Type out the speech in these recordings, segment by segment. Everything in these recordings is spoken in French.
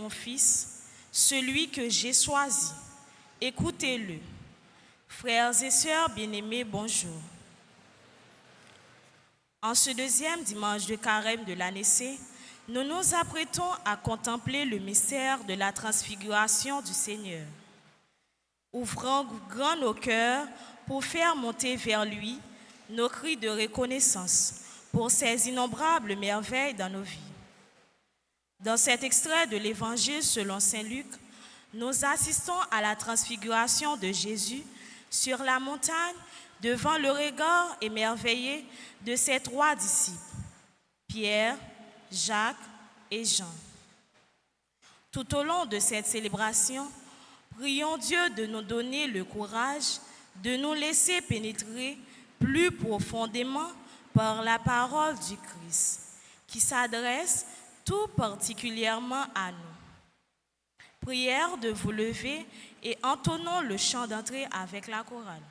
mon Fils, celui que j'ai choisi. Écoutez-le. Frères et sœurs bien-aimés, bonjour. En ce deuxième dimanche de carême de l'année C, nous nous apprêtons à contempler le mystère de la transfiguration du Seigneur. Ouvrons grand nos cœurs pour faire monter vers lui nos cris de reconnaissance pour ses innombrables merveilles dans nos vies. Dans cet extrait de l'Évangile selon saint Luc, nous assistons à la transfiguration de Jésus sur la montagne devant le regard émerveillé de ses trois disciples, Pierre, Jacques et Jean. Tout au long de cette célébration, prions Dieu de nous donner le courage de nous laisser pénétrer plus profondément par la parole du Christ, qui s'adresse tout particulièrement à nous. Prière de vous lever et entonnons le chant d'entrée avec la chorale.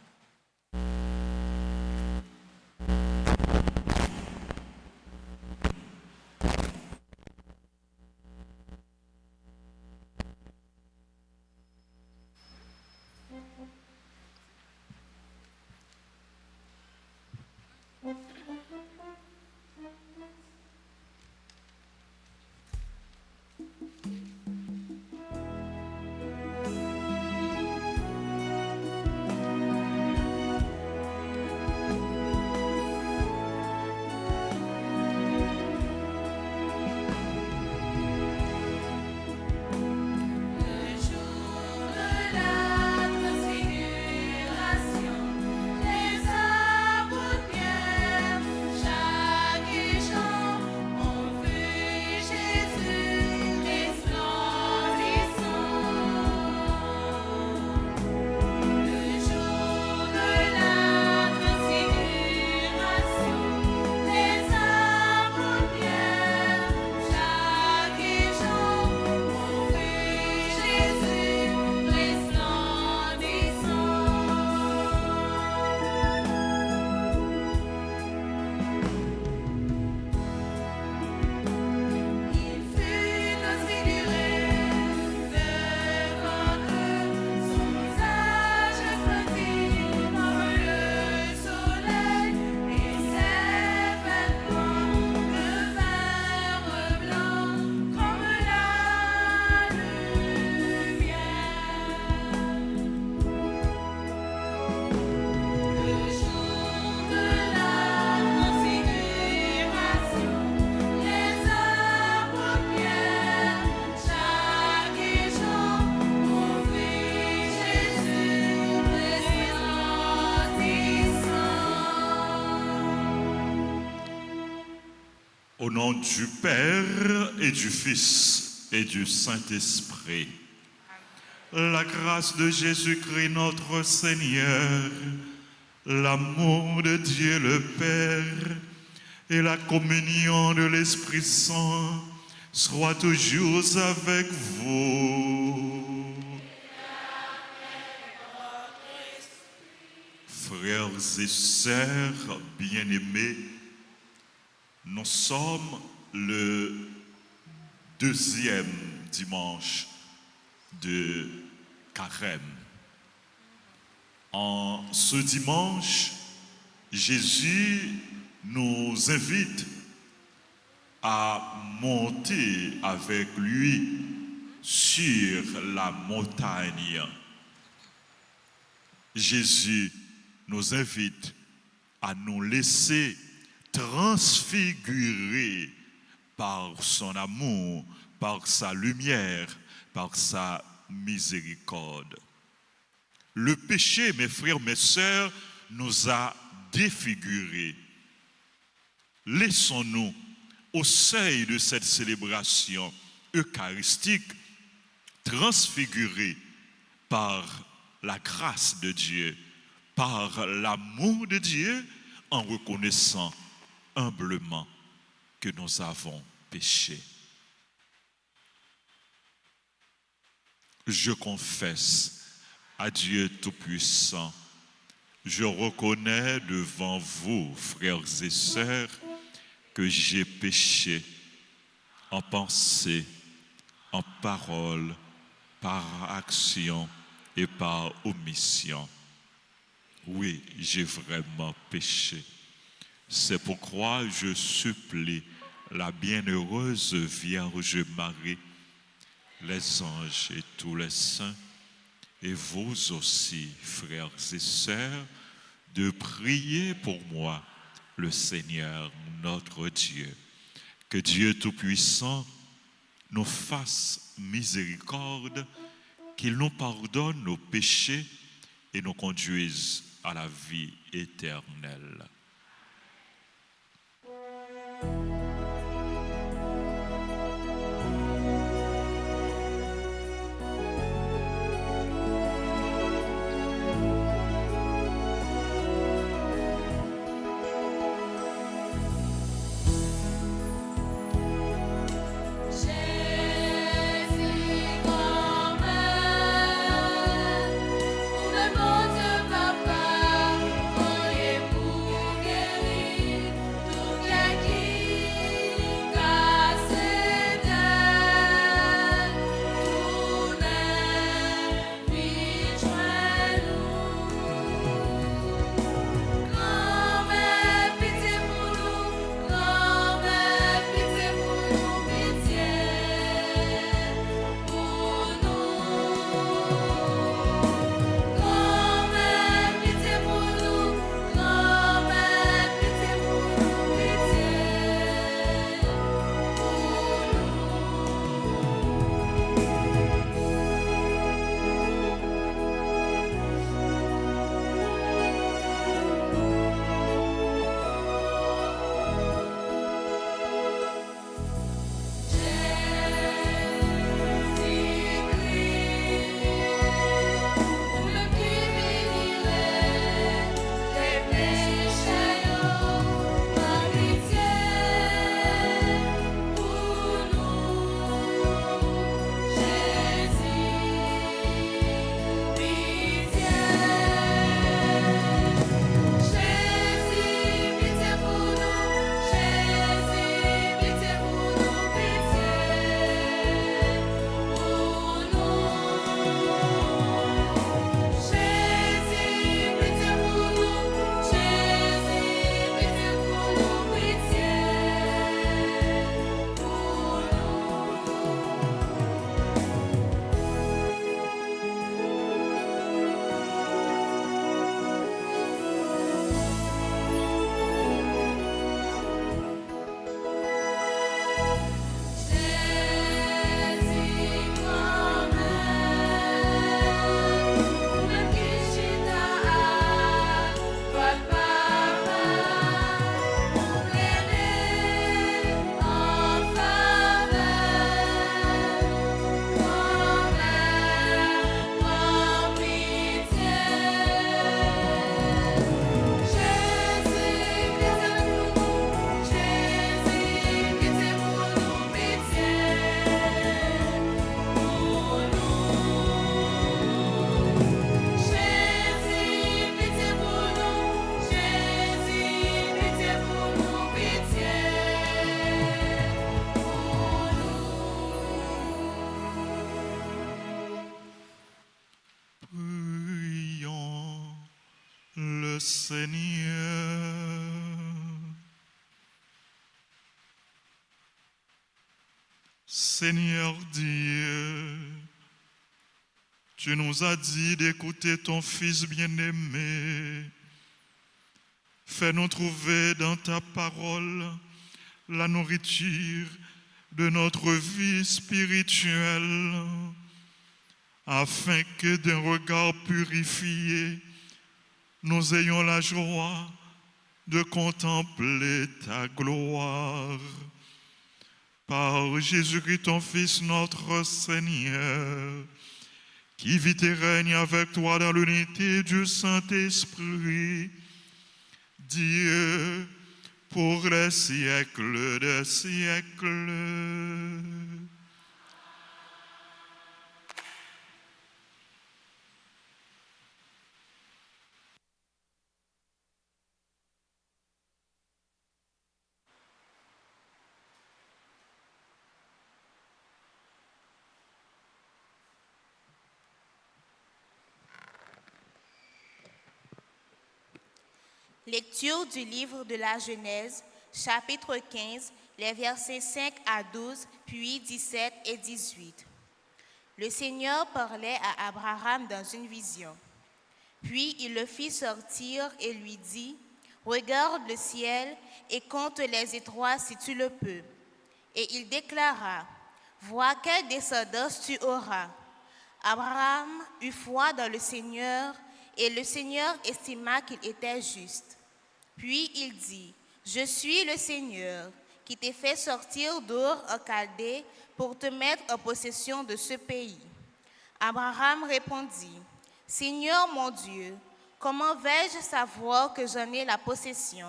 Au nom du Père et du Fils et du Saint-Esprit, la grâce de Jésus-Christ notre Seigneur, l'amour de Dieu le Père et la communion de l'Esprit Saint soient toujours avec vous. Frères et sœurs bien-aimés, nous sommes le deuxième dimanche de carême. En ce dimanche, Jésus nous invite à monter avec lui sur la montagne. Jésus nous invite à nous laisser transfiguré par son amour, par sa lumière, par sa miséricorde. Le péché, mes frères, mes sœurs, nous a défigurés. Laissons-nous, au seuil de cette célébration eucharistique, transfigurer par la grâce de Dieu, par l'amour de Dieu, en reconnaissant humblement que nous avons péché. Je confesse à Dieu Tout-Puissant, je reconnais devant vous, frères et sœurs, que j'ai péché en pensée, en parole, par action et par omission. Oui, j'ai vraiment péché. C'est pourquoi je supplie la bienheureuse Vierge Marie, les anges et tous les saints, et vous aussi, frères et sœurs, de prier pour moi, le Seigneur notre Dieu. Que Dieu Tout-Puissant nous fasse miséricorde, qu'il nous pardonne nos péchés et nous conduise à la vie éternelle. Le Seigneur. Seigneur Dieu, tu nous as dit d'écouter ton Fils bien-aimé. Fais-nous trouver dans ta parole la nourriture de notre vie spirituelle, afin que d'un regard purifié, nous ayons la joie de contempler ta gloire. Par Jésus-Christ, ton Fils, notre Seigneur, qui vit et règne avec toi dans l'unité du Saint-Esprit, Dieu, pour les siècles des siècles. Lecture du livre de la Genèse, chapitre 15, les versets 5 à 12, puis 17 et 18. Le Seigneur parlait à Abraham dans une vision. Puis il le fit sortir et lui dit, « Regarde le ciel et compte les étoiles si tu le peux. » Et il déclara, « Vois quelle descendance tu auras. » Abraham eut foi dans le Seigneur, et le Seigneur estima qu'il était juste. Puis il dit, « Je suis le Seigneur, qui t'ai fait sortir d'Ur en Chaldée pour te mettre en possession de ce pays. » Abraham répondit, « Seigneur mon Dieu, comment vais-je savoir que j'en ai la possession? »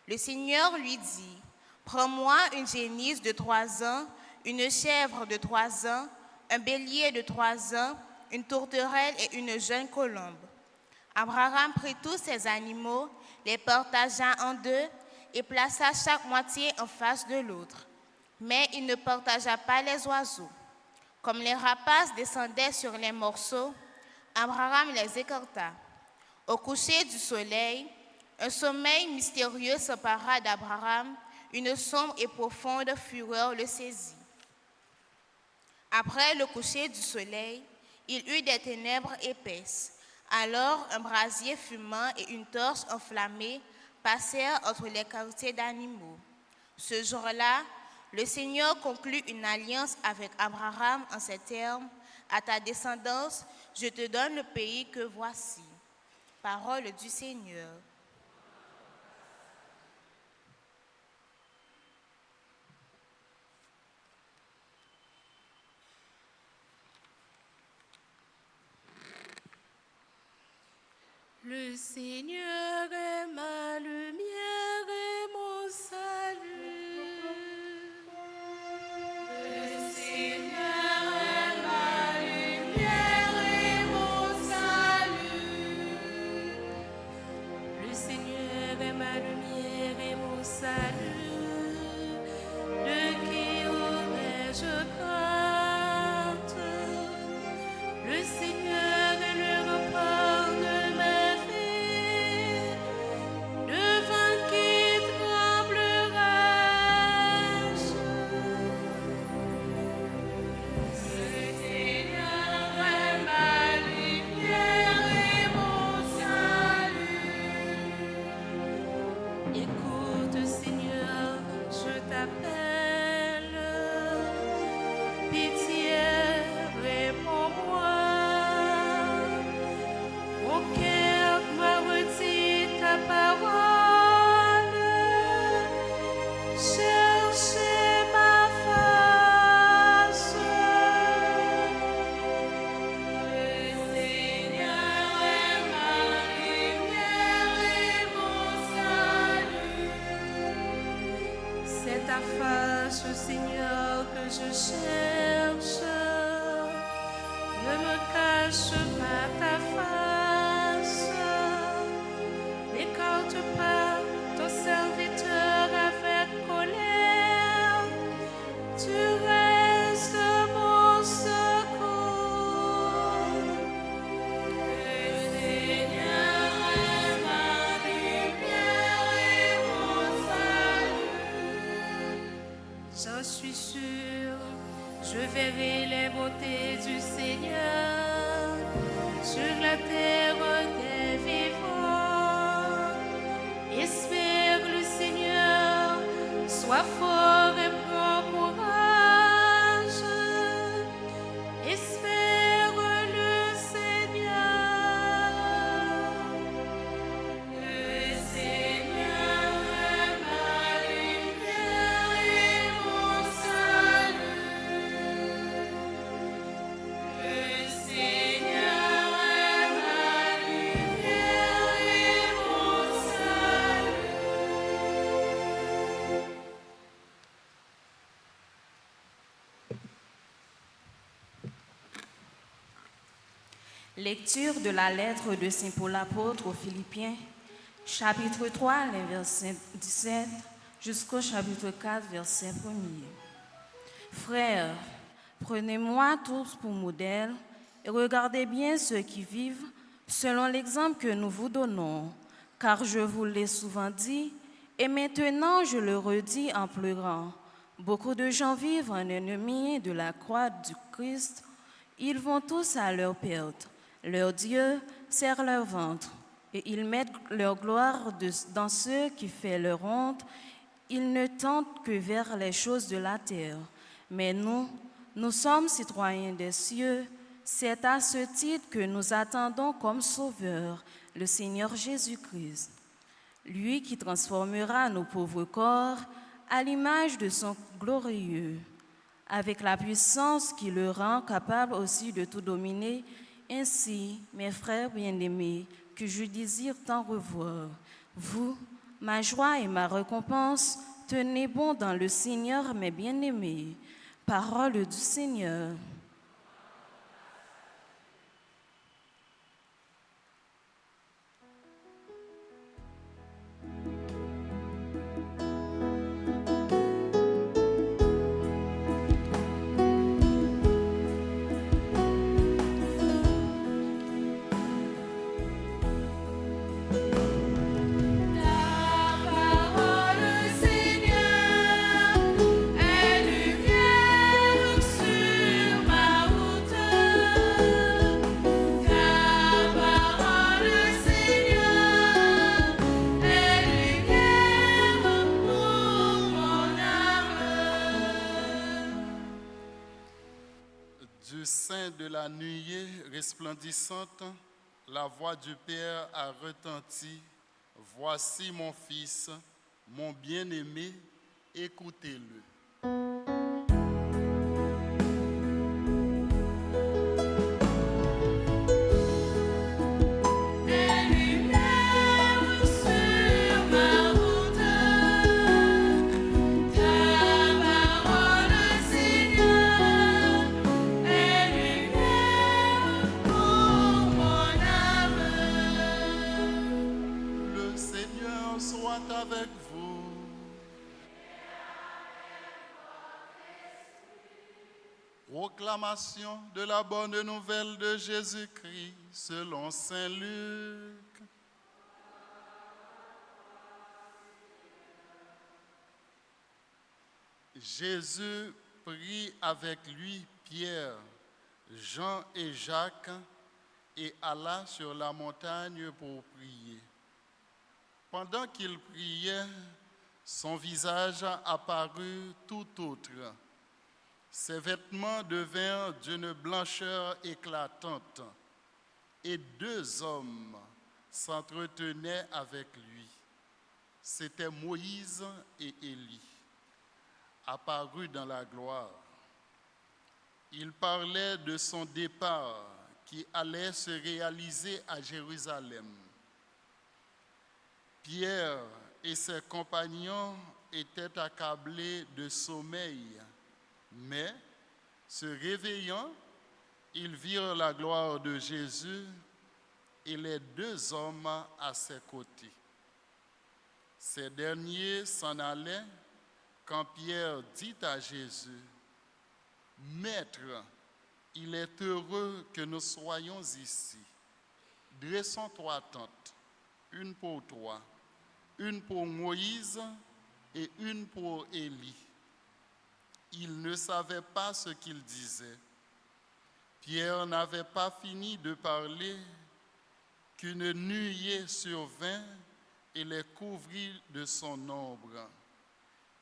Le Seigneur lui dit, « Prends-moi une génisse de 3 ans, une chèvre de 3 ans, un bélier de 3 ans, une tourterelle et une jeune colombe. » Abraham prit tous ces animaux, les partagea en 2 et plaça chaque moitié en face de l'autre. Mais il ne partagea pas les oiseaux. Comme les rapaces descendaient sur les morceaux, Abraham les écarta. Au coucher du soleil, un sommeil mystérieux s'empara d'Abraham, une sombre et profonde fureur le saisit. Après le coucher du soleil, il eut des ténèbres épaisses. Alors un brasier fumant et une torche enflammée passèrent entre les quartiers d'animaux. Ce jour-là, le Seigneur conclut une alliance avec Abraham en ces termes, « À ta descendance, je te donne le pays que voici. » Parole du Seigneur. Le Seigneur est ma lumière et mon salut. Le Seigneur est ma lumière et mon salut. Le Seigneur est ma lumière et mon salut. De qui aurais-je crainte? Le Seigneur est le repos de ma vie. Devant qui tremblerai-je? Le Seigneur est ma lumière et mon salut. Écoute, Seigneur, je t'appelle. Pitié, réponds-moi. Mon cœur m'a redit ta parole. Cherchez ma face. Le Seigneur est ma lumière et mon salut. C'est ta face, Seigneur, que je cherche. Ne me cache pas ta face. N'écarte pas ton serviteur avec colère. Tu restes mon secours. Le Seigneur est ma lumière et mon salut. J'en suis sûre, je verrai les bontés du Seigneur sur la terre des vivants. Espère le Seigneur, sois fort et prends courage. Espère le Seigneur. Le Seigneur est ma lumière et mon salut. Le Seigneur est ma lumière et mon salut. Lecture de la lettre de Saint Paul apôtre aux Philippiens, chapitre 3, les versets 17 jusqu'au chapitre 4, verset 1er. Frères, prenez-moi tous pour modèle et regardez bien ceux qui vivent selon l'exemple que nous vous donnons, Car je vous l'ai souvent dit, et maintenant je le redis en pleurant. Beaucoup de gens vivent en ennemis de la croix du Christ. Ils vont tous à leur perte. Leur Dieu serre leur ventre, et ils mettent leur gloire dans ceux qui font leur honte. Ils ne tentent que vers les choses de la terre. Mais nous sommes citoyens des cieux. C'est à ce titre que nous attendons comme Sauveur le Seigneur Jésus-Christ. Lui qui transformera nos pauvres corps à l'image de son glorieux, avec la puissance qui le rend capable aussi de tout dominer. Ainsi, mes frères bien-aimés, que je désire tant revoir, vous, ma joie et ma récompense, tenez bon dans le Seigneur, mes bien-aimés. Parole du Seigneur. Du sein de la nuée resplendissante, la voix du Père a retenti. Voici mon Fils, mon bien-aimé, écoutez-le. Avec vous. Proclamation de la bonne nouvelle de Jésus-Christ selon saint Luc. Jésus prit avec lui Pierre, Jean et Jacques et alla sur la montagne pour prier. Pendant qu'il priait, son visage apparut tout autre. Ses vêtements devinrent d'une blancheur éclatante, et deux hommes s'entretenaient avec lui. C'étaient Moïse et Élie, apparus dans la gloire. Ils parlaient de son départ qui allait se réaliser à Jérusalem. Pierre et ses compagnons étaient accablés de sommeil, mais, se réveillant, ils virent la gloire de Jésus et les deux hommes à ses côtés. Ces derniers s'en allaient quand Pierre dit à Jésus, « Maître, il est heureux que nous soyons ici. Dressons trois tentes, une pour toi, une pour Moïse et une pour Élie. » Il ne savait pas ce qu'il disait. Pierre n'avait pas fini de parler qu'une nuée survint et les couvrit de son ombre.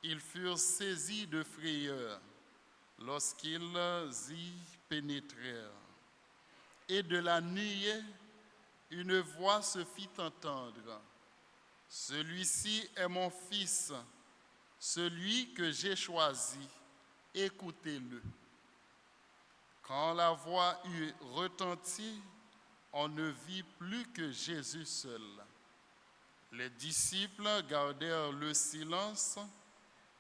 Ils furent saisis de frayeur lorsqu'ils y pénétrèrent. Et de la nuée, une voix se fit entendre. « Celui-ci est mon fils, celui que j'ai choisi, écoutez-le. » Quand la voix eut retenti, on ne vit plus que Jésus seul. Les disciples gardèrent le silence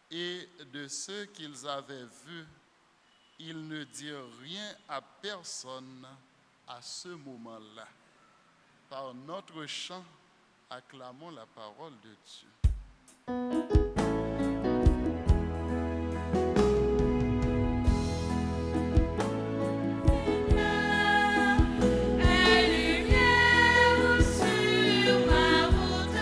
et de ce qu'ils avaient vu, ils ne dirent rien à personne à ce moment-là. Par notre chant, acclamons la parole de Dieu. Lumière sur ma route.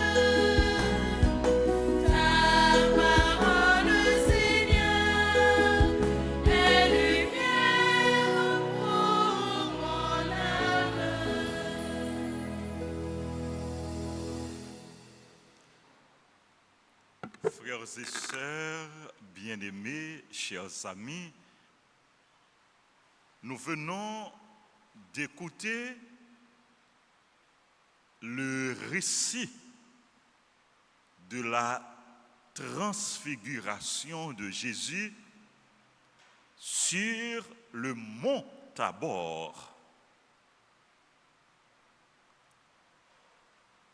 Frères et sœurs, bien-aimés, chers amis, nous venons d'écouter le récit de la transfiguration de Jésus sur le mont Tabor.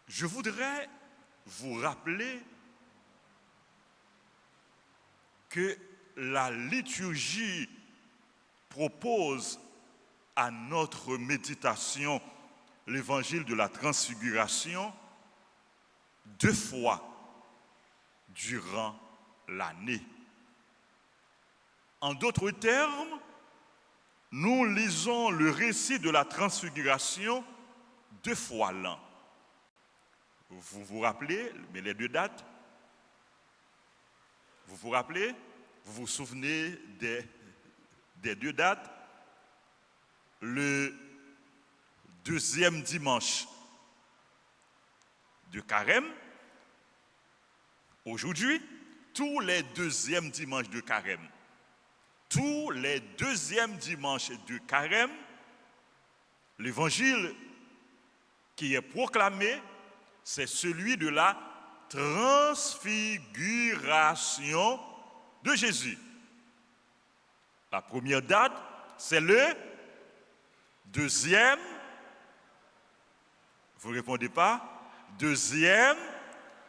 Je voudrais vous rappeler que la liturgie propose à notre méditation l'évangile de la transfiguration 2 fois durant l'année. En d'autres termes, nous lisons le récit de la transfiguration 2 fois l'an. Vous vous rappelez, mais les 2 dates? Vous vous rappelez? Vous vous souvenez des 2 dates? Le 2e dimanche de Carême, aujourd'hui, tous les 2e dimanches de Carême. Tous les 2e dimanches de Carême, l'évangile qui est proclamé, c'est celui de la transfiguration de Jésus. La première date, c'est le 2e, vous ne répondez pas, 2e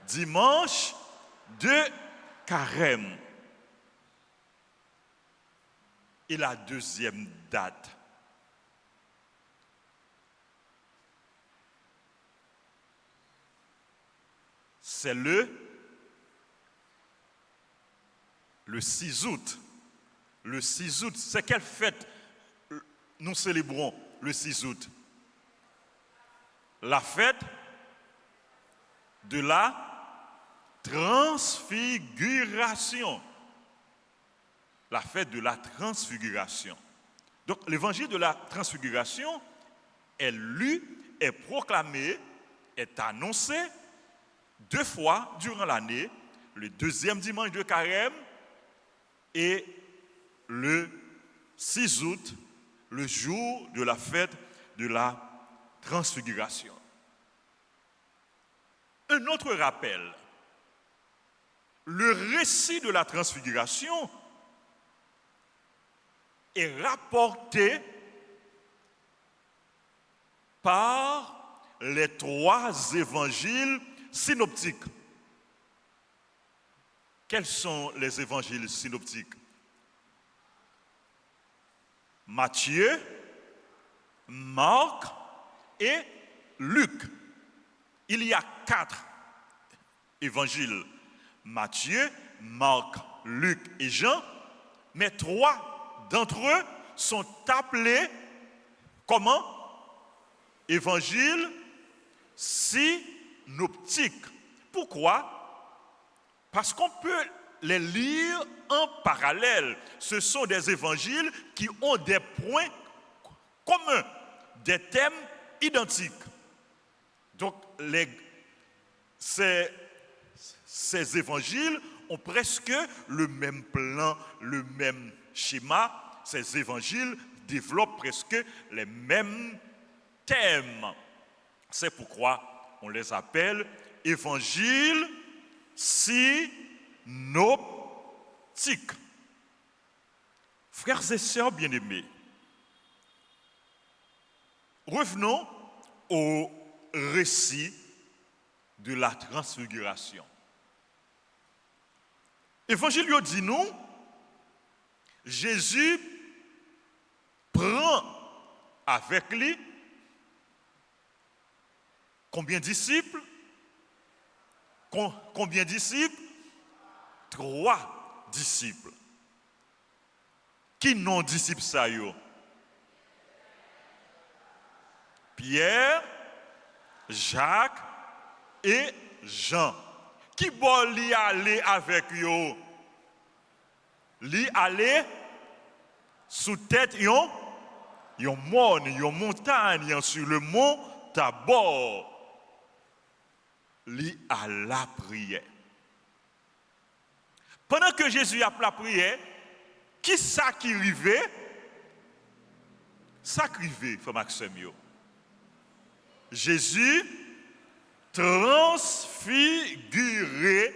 dimanche de Carême. Et la 2e date, c'est le 6 août. Le 6 août, c'est quelle fête nous célébrons le 6 août? La fête de la transfiguration. La fête de la transfiguration. Donc l'évangile de la transfiguration est lu, est proclamé, est annoncé 2 fois durant l'année, le 2e dimanche de Carême et le 6 août, le jour de la fête de la transfiguration. Un autre rappel, le récit de la transfiguration est rapporté par les 3 évangiles synoptiques. Quels sont les évangiles synoptiques? Matthieu, Marc et Luc. Il y a 4 évangiles. Matthieu, Marc, Luc et Jean. Mais 3 d'entre eux sont appelés comment? Évangiles synoptiques. Pourquoi? Parce qu'on peut les lire en parallèle. Ce sont des évangiles qui ont des points communs, des thèmes identiques. Donc, ces évangiles ont presque le même plan, le même schéma. Ces évangiles développent presque les mêmes thèmes. C'est pourquoi on les appelle évangiles synoptiques. Frères et sœurs bien-aimés, revenons au récit de la transfiguration. Évangile dit nous, Jésus prend avec lui combien de disciples? Combien de disciples? 3 disciples. Qui non disciples ça yo? Pierre, Jacques et Jean. Qui bon li aller avec yo? Li aller sous tête yon montagne sur le mont Tabor. Li à la prière. Pendant que Jésus a la prière, qui ça qui arrivait? Ça qui arrivait, frère Maxime. Jésus transfiguré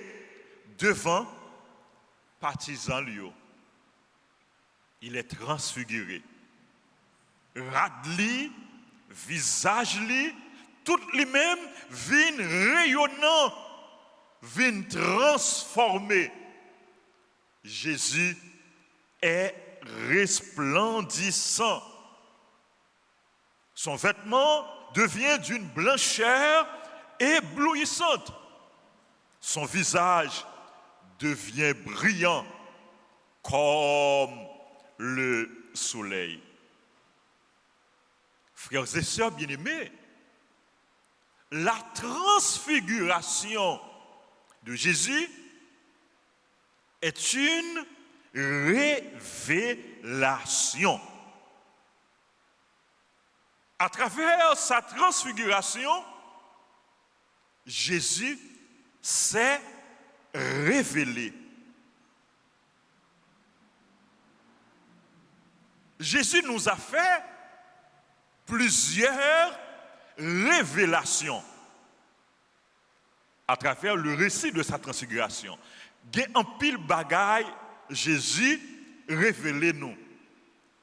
devant partisans lui. Il est transfiguré. Radli, visage li, tout lui-même vient rayonnant, vient transformé. Jésus est resplendissant. Son vêtement devient d'une blancheur éblouissante. Son visage devient brillant comme le soleil. Frères et sœurs bien-aimés, la transfiguration de Jésus est une révélation. À travers sa transfiguration, Jésus s'est révélé. Jésus nous a fait plusieurs révélations à travers le récit de sa transfiguration. Il y a un pile bagaille, Jésus révélé nous.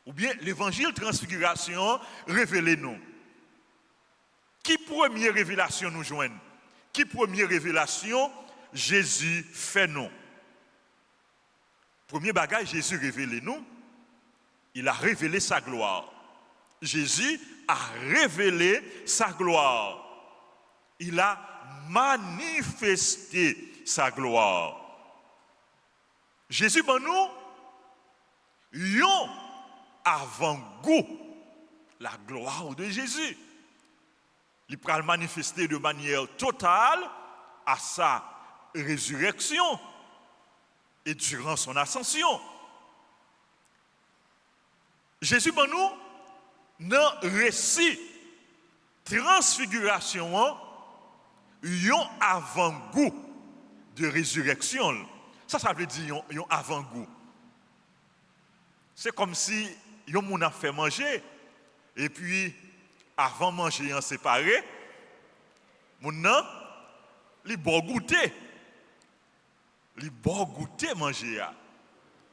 Ou bien l'évangile transfiguration révélé nous. Qui première révélation nous joigne? Qui première révélation Jésus fait nous? Premier bagage, Jésus révélé nous. Il a révélé sa gloire. Jésus a révélé sa gloire. Il a manifesté sa gloire. Jésus, ben nous, yon avant-goût la gloire de Jésus. Il peut le manifester de manière totale à sa résurrection et durant son ascension. Jésus, ben nous, dans le récit transfiguration, yon avant-goût de résurrection. Ça veut dire yon avant-goût. C'est comme si yon moun a fait manger et puis avant manger en séparé, moun nan li bon goûter. Li bon goûter manger.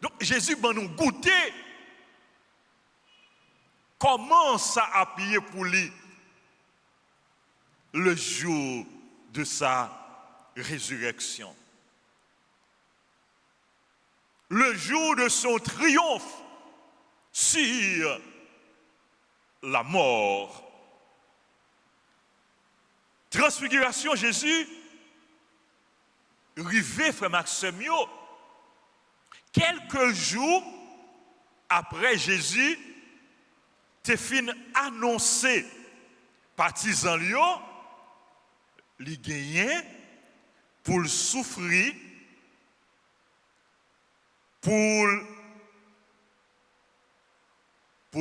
Donc Jésus ben nous goûter. Comment ça a appuyé pour lui le jour de sa résurrection? Le jour de son triomphe sur la mort. Transfiguration Jésus, rivé frère Maxime, quelques jours après Jésus, te fin annoncé partisan Lyon, li gagné pour le souffrir, pour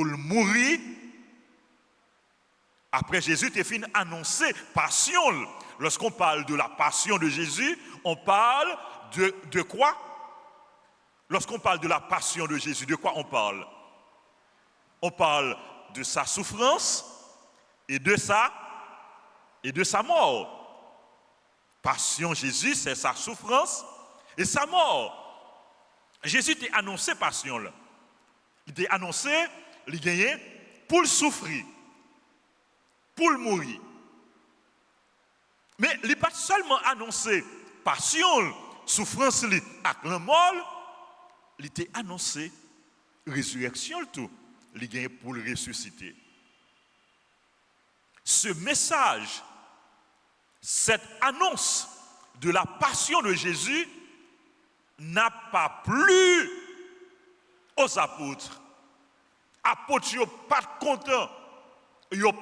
le mourir. Après Jésus, te fin annoncé passion. Lorsqu'on parle de la passion de Jésus, on parle de quoi? Lorsqu'on parle de la passion de Jésus, de quoi on parle? On parle de sa souffrance et de sa mort. Passion Jésus, c'est sa souffrance et sa mort. Jésus t'a annoncé passion là. Il t'a annoncé il gagné pour le souffrir, pour le mourir. Mais il n'a pas seulement annoncé passion, souffrance et la mort, il t'a annoncé résurrection tout. Il gagne pour le ressusciter. Ce message, cette annonce de la passion de Jésus n'a pas plu aux apôtres. Apôtres n'ont pas content, ils n'ont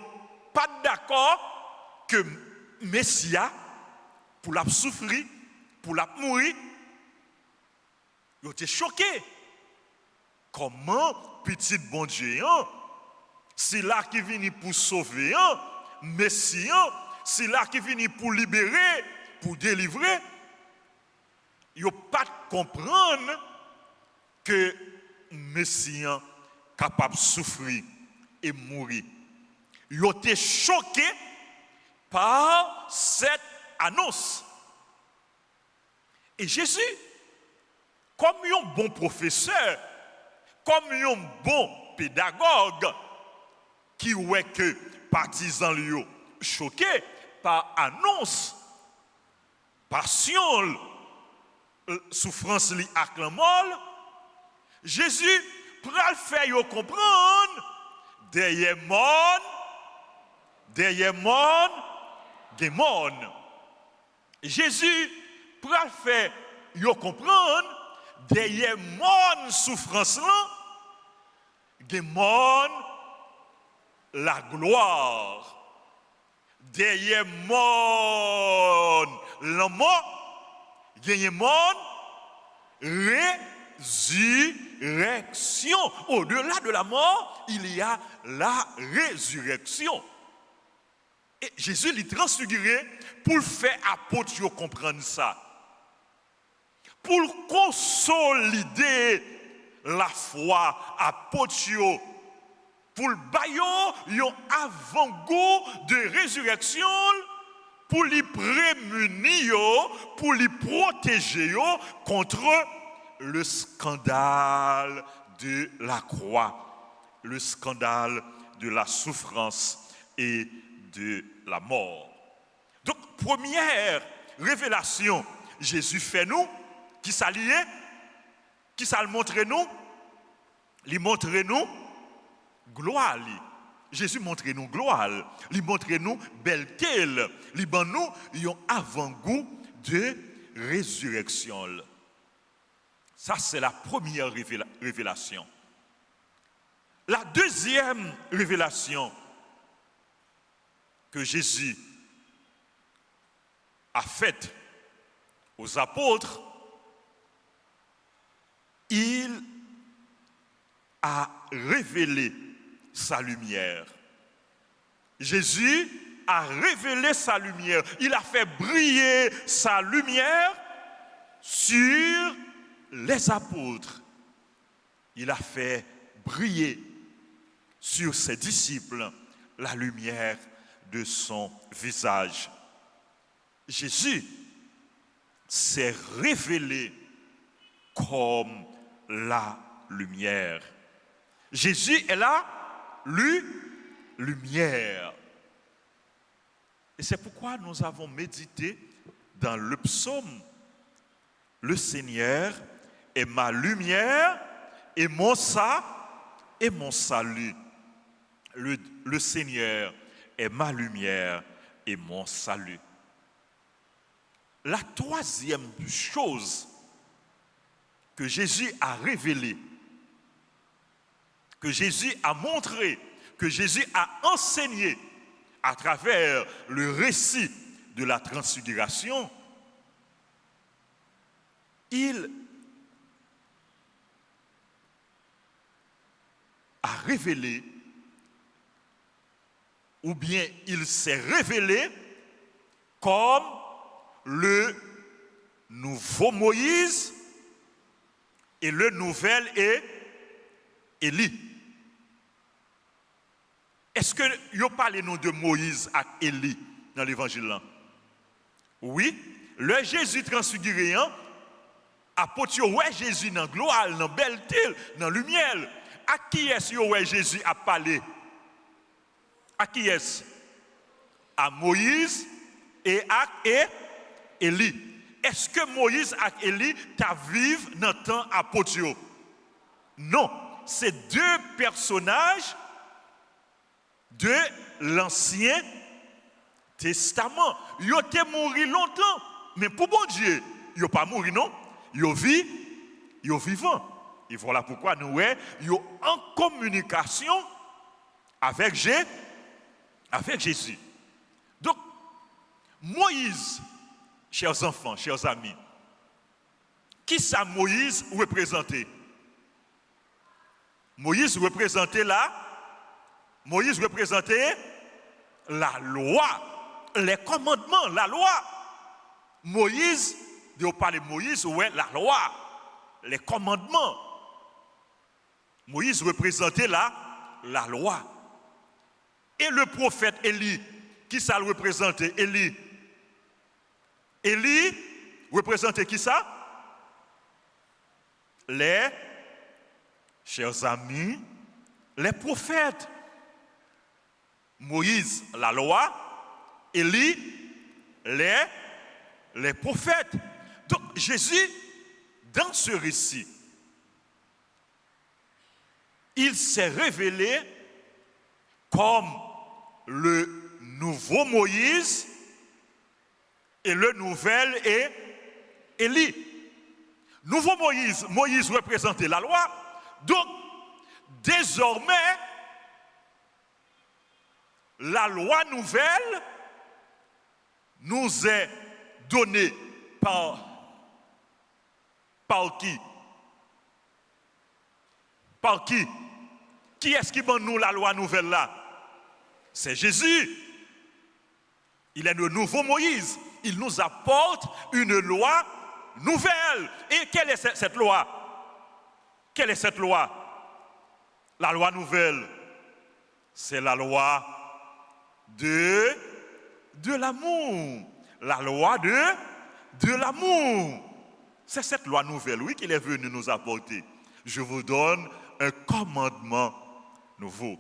pas d'accord que Messia, pour la souffrir, pour la mourir, ils ont été choqués. Comment petit bon Dieu, c'est là qui vient pour sauver, Messie, c'est là qui vient pour libérer, pour délivrer. Yo pas comprendre que Messie capable de souffrir et mourir. Yo été choqué par cette annonce. Et Jésus, comme un bon professeur, comme un bon pédagogue, qui ouais que partisans lui choqués par annonce, passion, souffrance li ak la mort, Jésus pral faire yo comprendre derrière monde, gen monde. Jésus pral faire yo comprendre derrière monde souffrance là, gen monde la gloire. Derrière monde la mort, gen monde résurrection. Au-delà de la mort, il y a la résurrection. Et Jésus l'a transfiguré pour faire apôtre comprendre ça. Pour consolider la foi apôtre, pour le baillon un avant-goût de résurrection, pour les prémunir, pour les protéger contre le scandale de la croix, le scandale de la souffrance et de la mort. Donc, première révélation, Jésus fait nous, qui s'allie, qui ça le montre nous, il montre nous gloire. Jésus montre nous gloire, il montre nous belleté, il donne nous un avant-goût de résurrection. Ça, c'est la première révélation. La deuxième révélation que Jésus a faite aux apôtres, il a révélé sa lumière. Jésus a révélé sa lumière. Il a fait briller sa lumière sur les apôtres. Il a fait briller sur ses disciples la lumière de son visage. Jésus s'est révélé comme la lumière. Jésus est la lumière. Et c'est pourquoi nous avons médité dans le psaume. Le Seigneur est ma lumière et mon salut. Le Seigneur est ma lumière et mon salut. La troisième chose que Jésus a révélée, que Jésus a montré, que Jésus a enseigné à travers le récit de la transfiguration, il a révélé, ou bien il s'est révélé comme le nouveau Moïse et le nouvel Élie. Est-ce que vous parlez nous de Moïse et Élie dans l'évangile là? Oui, le Jésus transfiguré, apôtre ouais Jésus dans gloire, dans belleté, dans lumière. À qui est-ce que Jésus a parlé? À qui est-ce? À Moïse et à Élie. Est-ce que Moïse et Élie t'a vivre dans le temps apôtre? Non, c'est deux personnages de l'Ancien Testament. Ils ont mort longtemps, mais pour bon Dieu, ils n'ont pas mort, non? Ils ont vivant. Et voilà pourquoi nous sommes en communication avec Jésus. Donc, Moïse, chers enfants, chers amis, qui ça Moïse représentait? Moïse représentait la loi, les commandements, la loi. Moïse de parler de Moïse, ouais, la loi, les commandements. Moïse représentait la loi. Et le prophète Élie, qui ça le représentait? Élie représentait qui ça? Les, chers amis, les prophètes. Moïse, la loi, Élie, les prophètes. Donc Jésus, dans ce récit, il s'est révélé comme le nouveau Moïse et le nouvel Élie. Nouveau Moïse, Moïse représentait la loi. Donc, désormais, la loi nouvelle nous est donnée par qui? Par qui? Qui est-ce qui donne nous la loi nouvelle là? C'est Jésus. Il est le nouveau Moïse. Il nous apporte une loi nouvelle. Et quelle est cette loi? Quelle est cette loi? La loi nouvelle, c'est la loi de l'amour. La loi de l'amour. C'est cette loi nouvelle, oui, qu'il est venu nous apporter. Je vous donne un commandement nouveau.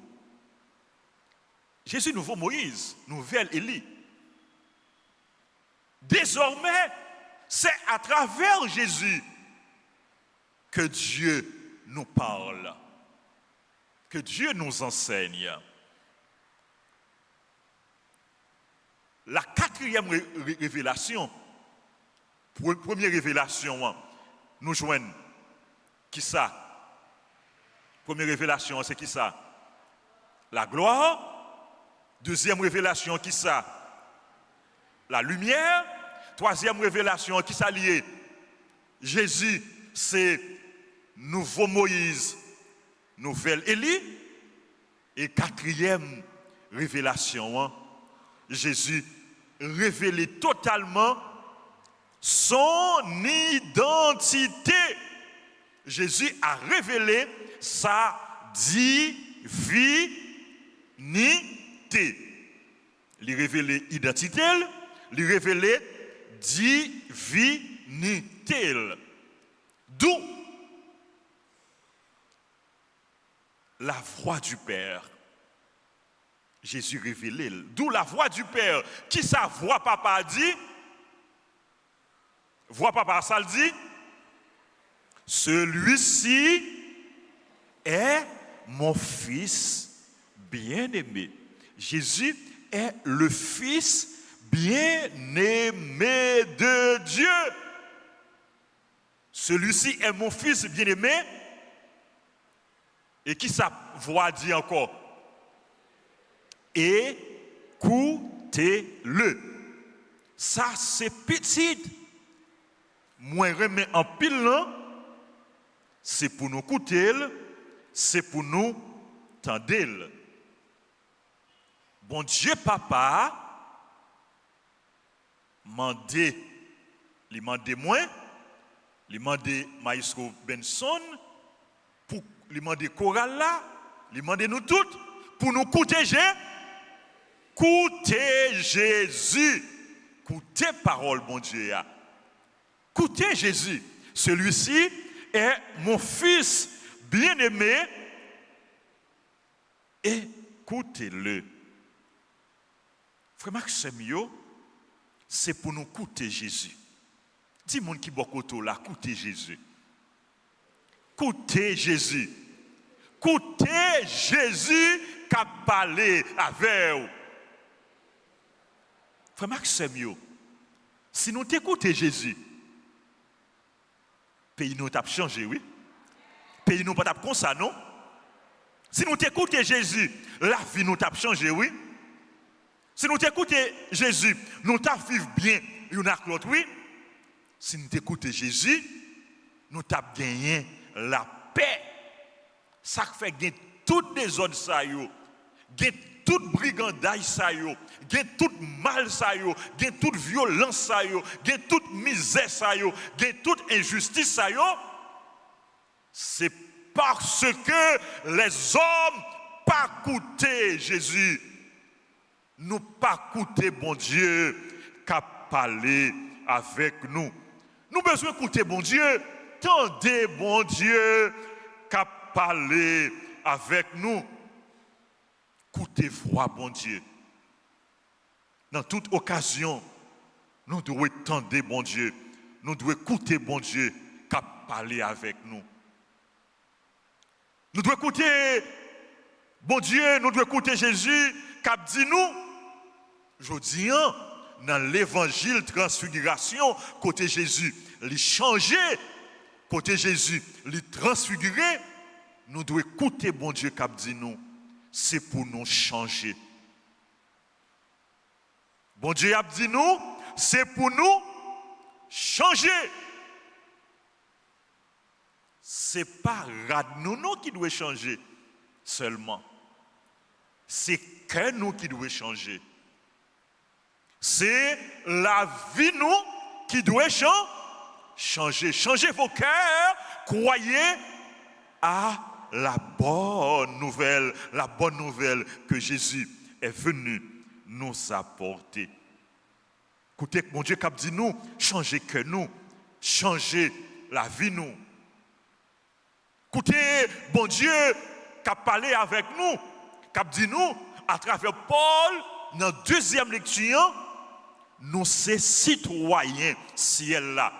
Jésus, nouveau Moïse, nouvelle Élie. Désormais, c'est à travers Jésus que Dieu nous parle, que Dieu nous enseigne. La quatrième révélation, première révélation, nous joignent qui ça? Première révélation, c'est qui ça? La gloire. Deuxième révélation, qui ça? La lumière. Troisième révélation, qui ça lié? Jésus, c'est nouveau Moïse, nouvelle Élie. Et quatrième révélation, Jésus révélé totalement son identité. Jésus a révélé sa divinité. Il révélé identité, il révélé divinité. D'où la voix du Père. Jésus révélé. D'où la voix du Père. Qui sa voix papa dit? Voix papa ça le dit? Celui-ci est mon fils bien-aimé. Jésus est le fils bien-aimé de Dieu. Celui-ci est mon fils bien-aimé. Et qui sa voix dit encore? Écoutez-le. Ça, c'est petit. Moi, remets en pile, là. C'est pour nous écouter, c'est pour nous tendre. Bon Dieu, papa, il m'a moi, il m'a Maestro Benson, pour il m'a Choral là, il m'a nous toutes, pour nous écouter Jésus. Écoutez parole, bon Dieu. Écoutez Jésus. Celui-ci est mon fils bien-aimé. Écoutez-le. Frère Maxime, c'est pour nous écouter Jésus. Dis-moi qui beaucoup là, écoutez Jésus. Écoutez Jésus. Écoutez Jésus qui a parlé avec vous. Frère Maxime, si nous t'écoutons Jésus, pays nous t'a changé, oui. Pays nous pas comme ça, non? Si nous t'écoutons Jésus, la vie nous t'a changé, oui. Si nous t'écoutons Jésus, nous t'a vivre bien, une avec l'autre, oui. Si nous t'écoutons Jésus, nous t'a gagné la paix. Ça fait gagner toutes les autres ça, gagner toute brigandage ça yo, gen tout mal ça yo, gen toute violence ça yo, gen toute misère ça yo, gen toute injustice ça yo, c'est parce que les hommes pas coûté Jésus, nous pas coûté bon Dieu qu'a parlé avec nous. Nous besoin écouter bon Dieu, tendez bon Dieu qu'a parlé avec nous. Écoutez voix bon Dieu. Dans toute occasion, nous devons tendre bon Dieu. Nous devons écouter bon Dieu qu'a parlé avec nous. Nous devons écouter bon Dieu, nous devons écouter Jésus qu'a dit nous. Je dis, dans l'évangile transfiguration, côté Jésus, il changé, côté Jésus, il transfiguré, nous devons écouter bon Dieu qu'a dit nous. C'est pour nous changer. Bon Dieu a dit nous, c'est pour nous changer. Ce n'est pas nous qui doit changer seulement. C'est que nous qui doit changer. C'est la vie nous qui doit changer. Changez vos cœurs, croyez à la bonne nouvelle que Jésus est venu nous apporter. Écoutez, mon Dieu, cap dit nous, changez que nous, changez la vie nous. Écoutez, bon Dieu, cap parlé avec nous, cap dit nous, à travers Paul, dans la deuxième lecture, nous sommes citoyens ciel là.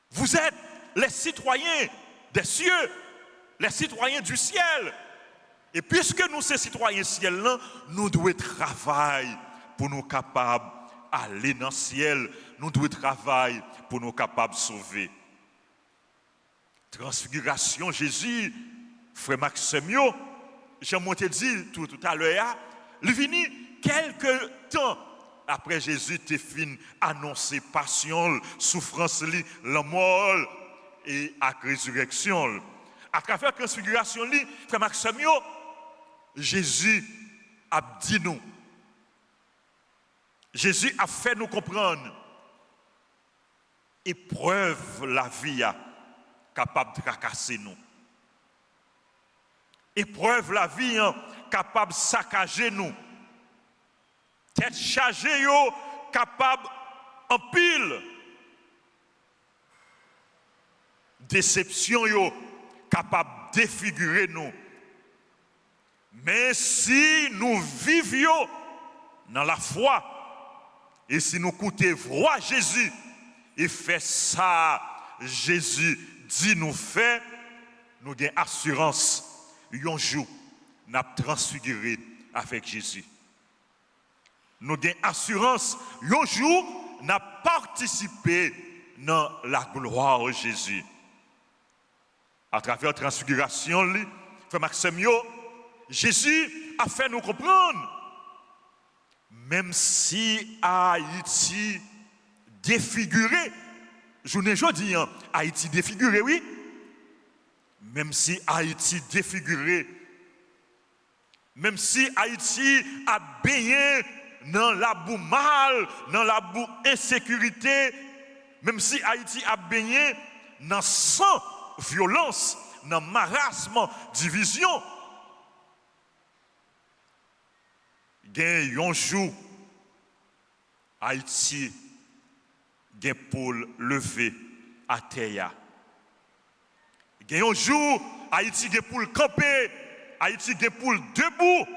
Vous êtes les citoyens des cieux, les citoyens du ciel. Et puisque nous sommes citoyens ciel là, nous devons travailler pour nous capables d'aller dans le ciel. Nous devons travailler pour nous capables de sauver. Transfiguration Jésus, frère Maxime, j'ai dit tout à l'heure, il venu quelques temps après Jésus te fin annoncer passion, souffrance, la mort et la résurrection. À travers la transfiguration, frère Maxime, Jésus a dit nous. Jésus a fait nous comprendre. Épreuve la vie capable de tracasser nous. Épreuve la vie capable de saccager nous. Tête chargée capable en pile. Déception capable de défigurer nous. Mais si nous vivions dans la foi et si nous écoutons voir Jésus et fait ça, Jésus dit nous fait, nous avons assurance. Un jour, nous avons transfiguré avec Jésus. Nous avons assurance. Un jour, nous avons participé dans la gloire de Jésus. À travers la transfiguration, frère Maxime, Jésus a fait nous comprendre. Même si Haïti défiguré, je ne dis pas Haïti défiguré, oui. Même si Haïti défiguré, même si Haïti a baigné dans la boue mal, dans la boue insécurité, même si Haïti a baigné dans sang, violence, dans marasme, division, il y a un jour, Haïti a pour lever à terre. Il y a un jour, Haïti a pour camper, Haïti a pour debout.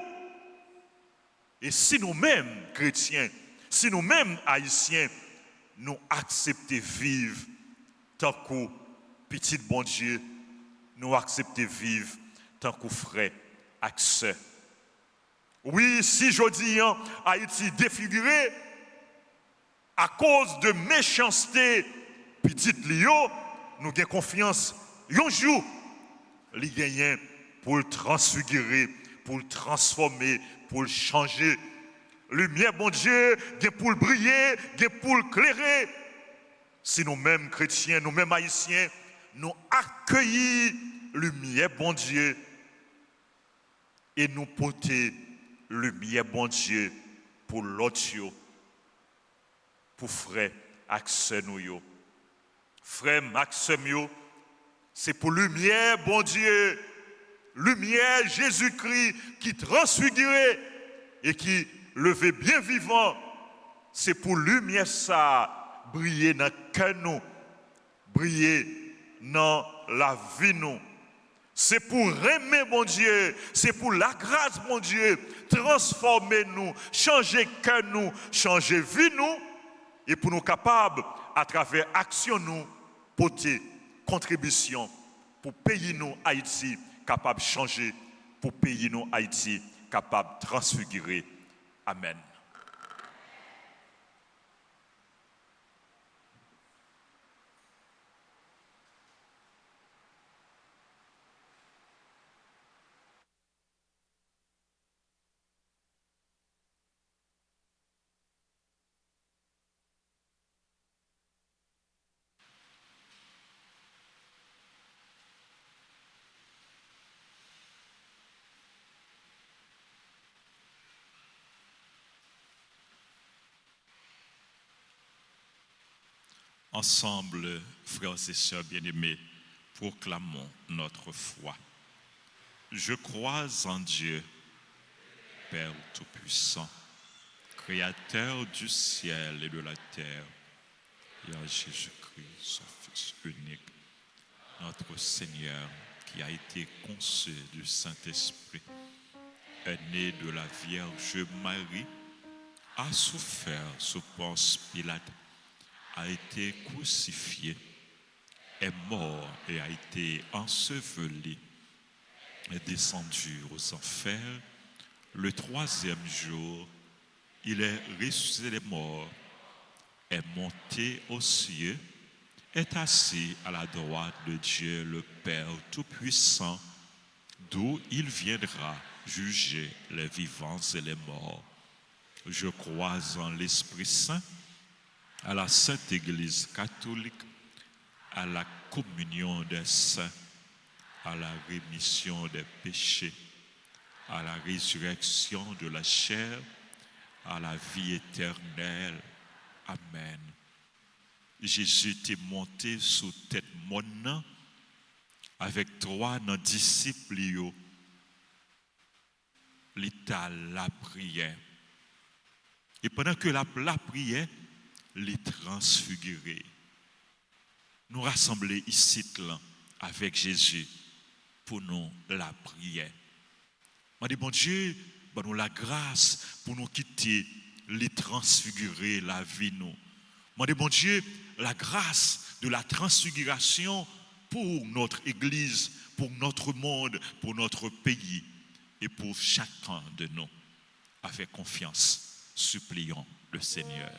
Et si nous-mêmes, chrétiens, si nous-mêmes, haïtiens, nous acceptons vivre tant que petit bon Dieu, nous acceptons vivre tant que frère et sœur. Oui, si je dis Haïti défiguré, à cause de méchanceté, petite Lio, nous avons confiance. Un jour, nous gagnons pour le transfigurer, pour le transformer, pour le changer. Lumière, bon Dieu, pour le briller, pour le clairer. Si nous-mêmes chrétiens, nous-mêmes haïtiens, nous accueillons lumière, bon Dieu, et nous porter lumière, bon Dieu, pour l'autre, pour frère accès nous yo. Frère Maxime yo, c'est pour lumière, bon Dieu, lumière Jésus-Christ qui transfigurait et qui levait bien vivant. C'est pour lumière ça, briller dans le cœur nous, briller dans la vie nous. C'est pour aimer, mon Dieu, c'est pour la grâce, mon Dieu, transformer nous, changer cœur nous, changer vie nous, et pour nous capables, à travers action nous, porter contribution pour pays nous Haïti, capable de changer, pour pays nous Haïti, capable de transfigurer. Amen. Ensemble, frères et sœurs bien-aimés, proclamons notre foi. Je crois en Dieu, Père Tout-Puissant, Créateur du ciel et de la terre, et en Jésus-Christ, son Fils unique, notre Seigneur, qui a été conçu du Saint-Esprit, est né de la Vierge Marie, a souffert sous Ponce Pilate, a été crucifié, est mort et a été enseveli, est descendu aux enfers. Le troisième jour, il est ressuscité des morts, est monté aux cieux, est assis à la droite de Dieu le Père Tout-Puissant, d'où il viendra juger les vivants et les morts. Je crois en l'Esprit Saint, à la Sainte Église catholique, à la communion des saints, à la rémission des péchés, à la résurrection de la chair, à la vie éternelle. Amen. Jésus était monté sous tête mon avec 3 de nos disciples. L'état la prière. Et pendant que la prière, les transfigurer. Nous rassembler ici avec Jésus pour nous la prière. Je dis, bon Dieu, nous la grâce pour nous quitter, les transfigurer la vie nous. Je dis, bon Dieu, la grâce de la transfiguration pour notre Église, pour notre monde, pour notre pays et pour chacun de nous. Avec confiance, supplions le Seigneur.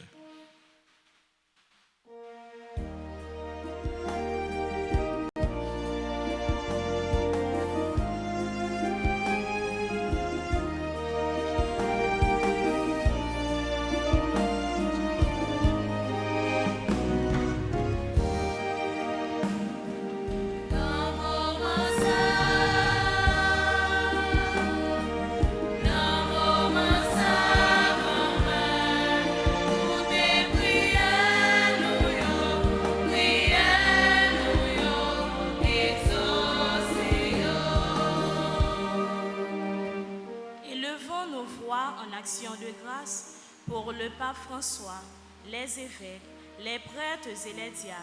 De grâce pour le pape François, les évêques, les prêtres et les diacres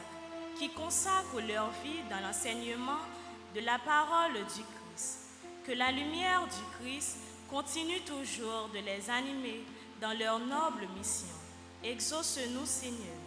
qui consacrent leur vie dans l'enseignement de la parole du Christ. Que la lumière du Christ continue toujours de les animer dans leur noble mission. Exauce-nous, Seigneur.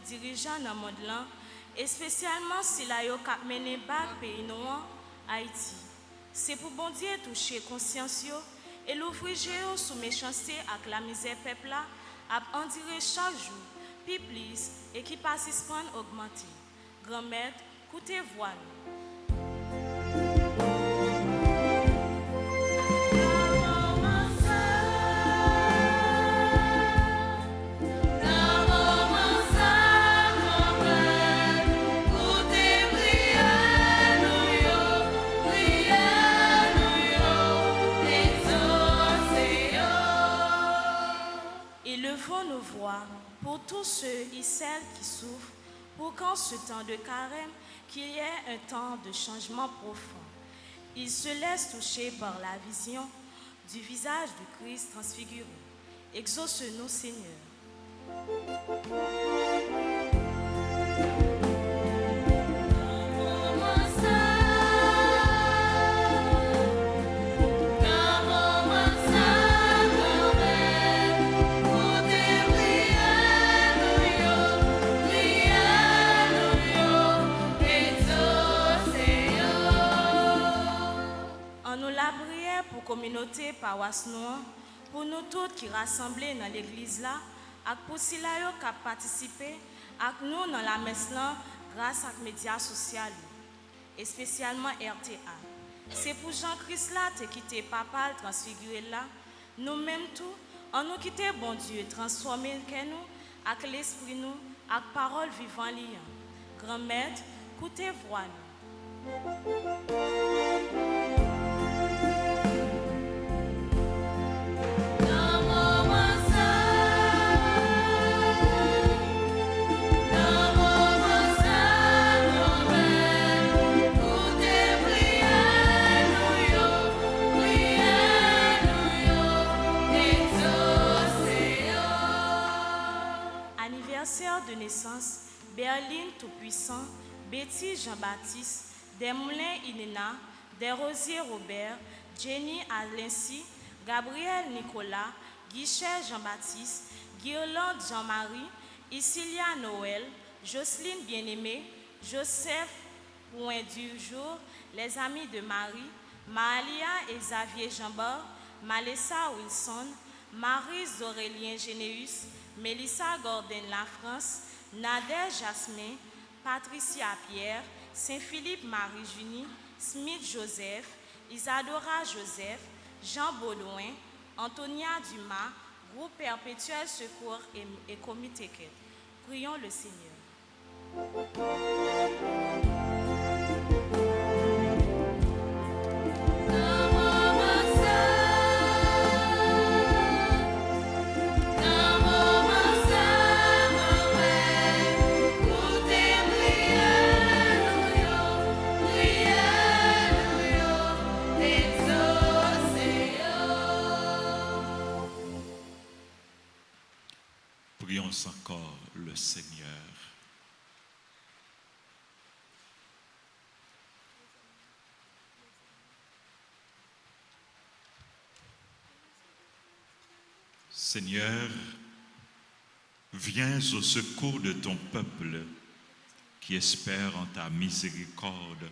Dirigeants dans le monde là, et spécialement si la yo k'ap mené back pays nous Haïti. C'est pour bon Dieu toucher conscience yo Et l'ouvrier sous méchanceté avec la misère peuple là, a enduré chaque jour, puis plus, et qui participant augmenter. Grand-mère, écoutez voile. Élevons nos voix pour tous ceux et celles qui souffrent, pour qu'en ce temps de carême, qu'il y ait un temps de changement profond. Ils se laissent toucher par la vision du visage du Christ transfiguré. Exauce-nous, Seigneur. En nous la prière pour communauté paroisse noire, pour nous tous qui rassemblés dans l'église là, et pour ceux qui ont participé avec nous dans la messe là, grâce aux médias sociaux, et spécialement RTA. C'est pour Jean-Christ là qui quitté papa transfiguré là, nous-mêmes tout, en nous quitter bon Dieu, transformer nous, avec l'esprit nous, avec parole vivant liant. Grand-mère, écoutez voix nous. Anniversaire de naissance, Berline Tout-Puissant, Betty Jean-Baptiste, Desmoulins Inena, Desrosiers Robert, Jenny Alency, Gabriel Nicolas, Guichet Jean-Baptiste, Guirlande Jean-Marie, Isilia Noël, Jocelyne Bien-Aimée, Joseph Point du Jour, les amis de Marie, Malia et Xavier Jambord, Malessa Wilson, Marie Aurélien Généus, Mélissa Gordon La France, Nadège Jasmin, Patricia Pierre, Saint-Philippe Marie-Junie, Smith Joseph, Isadora Joseph, Jean Baudouin, Antonia Dumas, Groupe Perpétuel Secours et Comité Quête. Prions le Seigneur. Prions encore le Seigneur. Seigneur, viens au secours de ton peuple qui espère en ta miséricorde.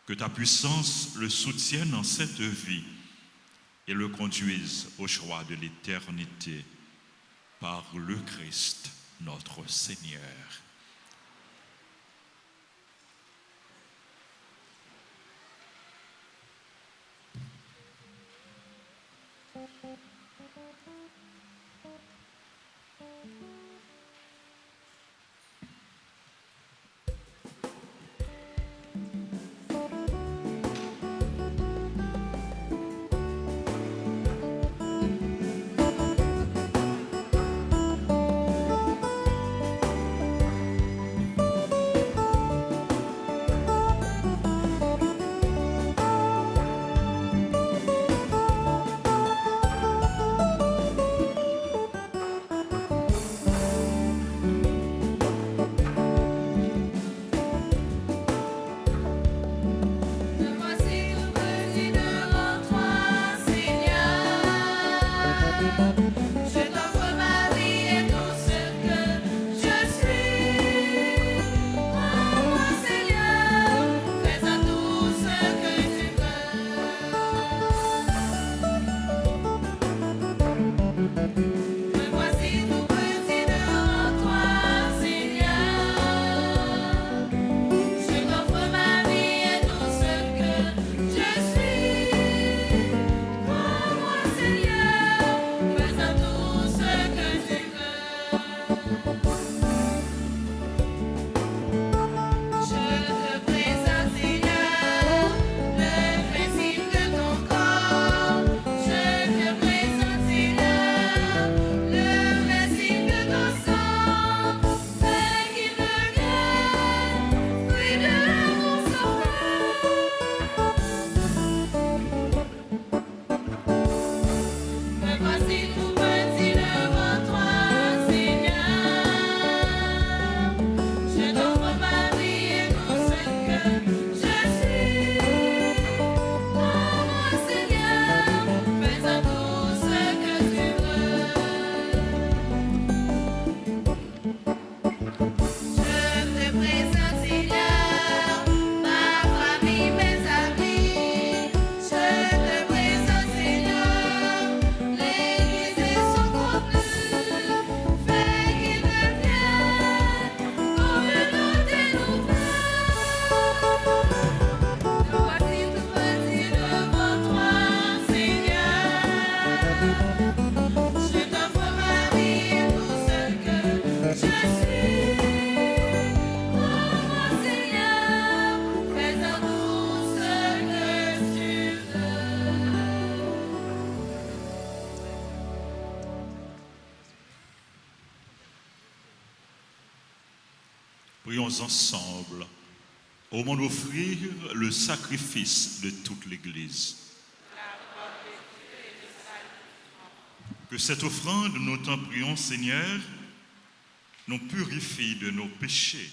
Que ta puissance le soutienne en cette vie et le conduise au choix de l'éternité par le Christ, notre Seigneur. Prions ensemble au moment d'offrir le sacrifice de toute l'Église. Que cette offrande, nous t'en prions, Seigneur, nous purifie de nos péchés,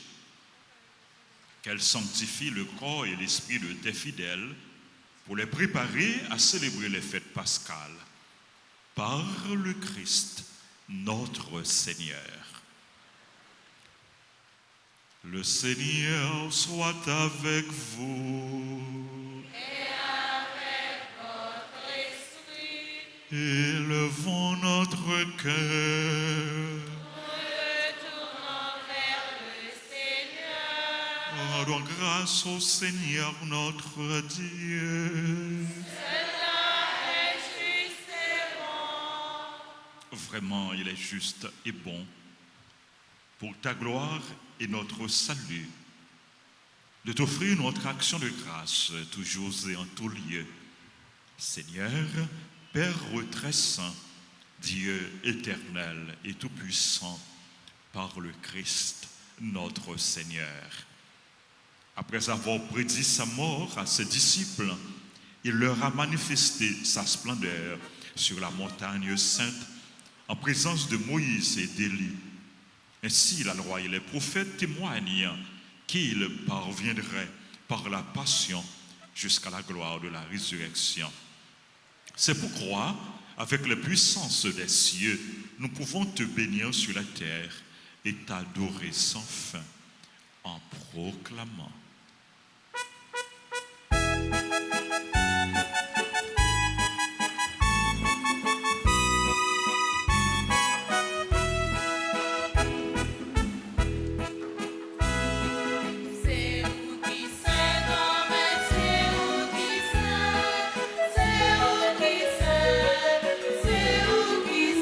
qu'elle sanctifie le corps et l'esprit de tes fidèles pour les préparer à célébrer les fêtes pascales. Par le Christ, notre Seigneur. Le Seigneur soit avec vous. Et avec votre esprit, Élevons notre cœur. retournons vers le Seigneur. Rendons grâce au Seigneur notre Dieu. Cela est juste et bon. Vraiment, il est juste et bon, pour ta gloire et notre salut, de t'offrir notre action de grâce, toujours et en tout lieu. Seigneur, Père très saint, Dieu éternel et tout-puissant, par le Christ, notre Seigneur. Après avoir prédit sa mort à ses disciples, il leur a manifesté sa splendeur sur la montagne sainte, en présence de Moïse et d'Élie. Ainsi, la loi et les prophètes témoignent qu'il parviendrait par la passion jusqu'à la gloire de la résurrection. C'est pourquoi, avec les puissances des cieux, nous pouvons te bénir sur la terre et t'adorer sans fin en proclamant. C'est vous qui savez, non mais c'est vous qui savez, c'est vous qui savez, c'est vous qui savez, c'est vous qui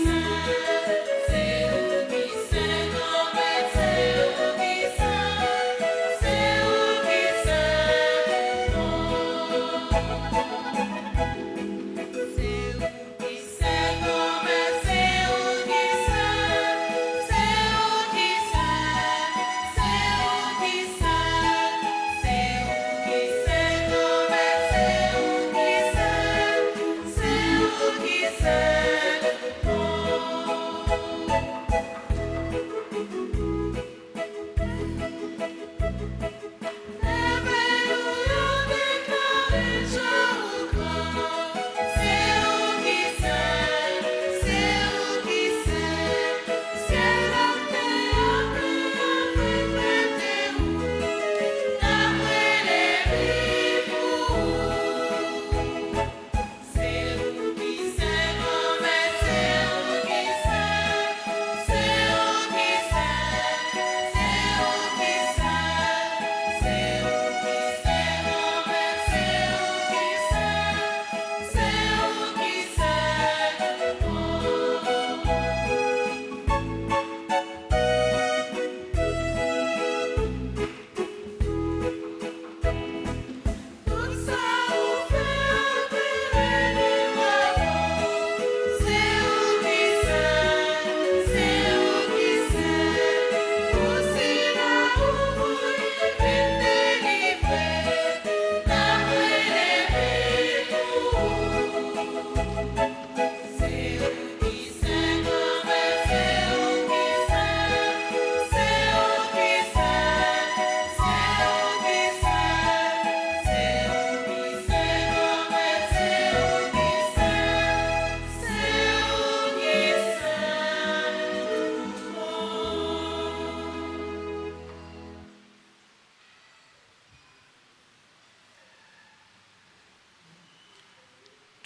savez, non mais c'est vous qui savez, c'est vous qui savez, non. C'est vous qui savez, non mais c'est vous qui savez, c'est vous qui savez, c'est vous qui savez, c'est vous qui savez, non mais c'est vous qui savez, c'est vous qui savez,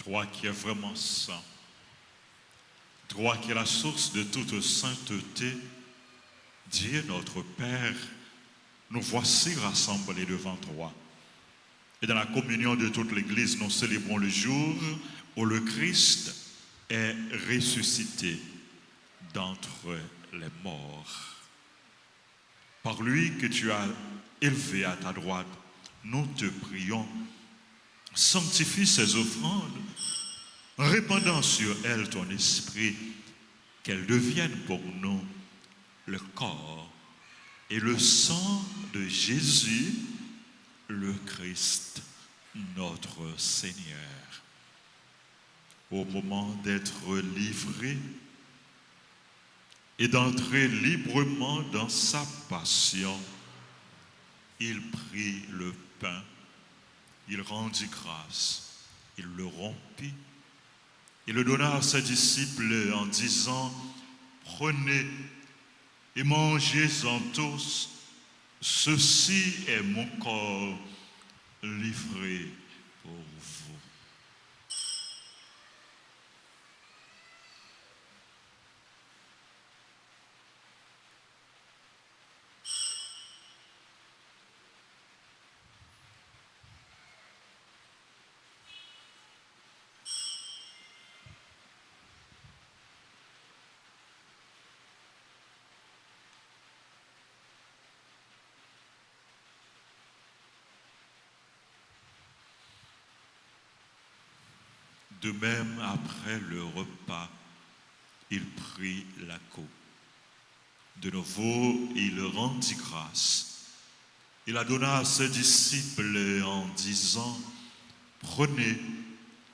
Toi qui es vraiment saint, toi qui es la source de toute sainteté, Dieu notre Père, nous voici rassemblés devant toi. Et dans la communion de toute l'Église, nous célébrons le jour où le Christ est ressuscité d'entre les morts. Par lui que tu as élevé à ta droite, nous te prions, sanctifie ces offrandes, répandant sur elles ton esprit, qu'elles deviennent pour nous le corps et le sang de Jésus, le Christ, notre Seigneur. Au moment d'être livré et d'entrer librement dans sa passion, il prit le pain, il rendit grâce, il le rompit et le donna à ses disciples en disant, « Prenez et mangez-en tous, ceci est mon corps livré pour vous. » De même, après le repas, il prit la coupe. De nouveau, il rendit grâce. Il la donna à ses disciples en disant, « Prenez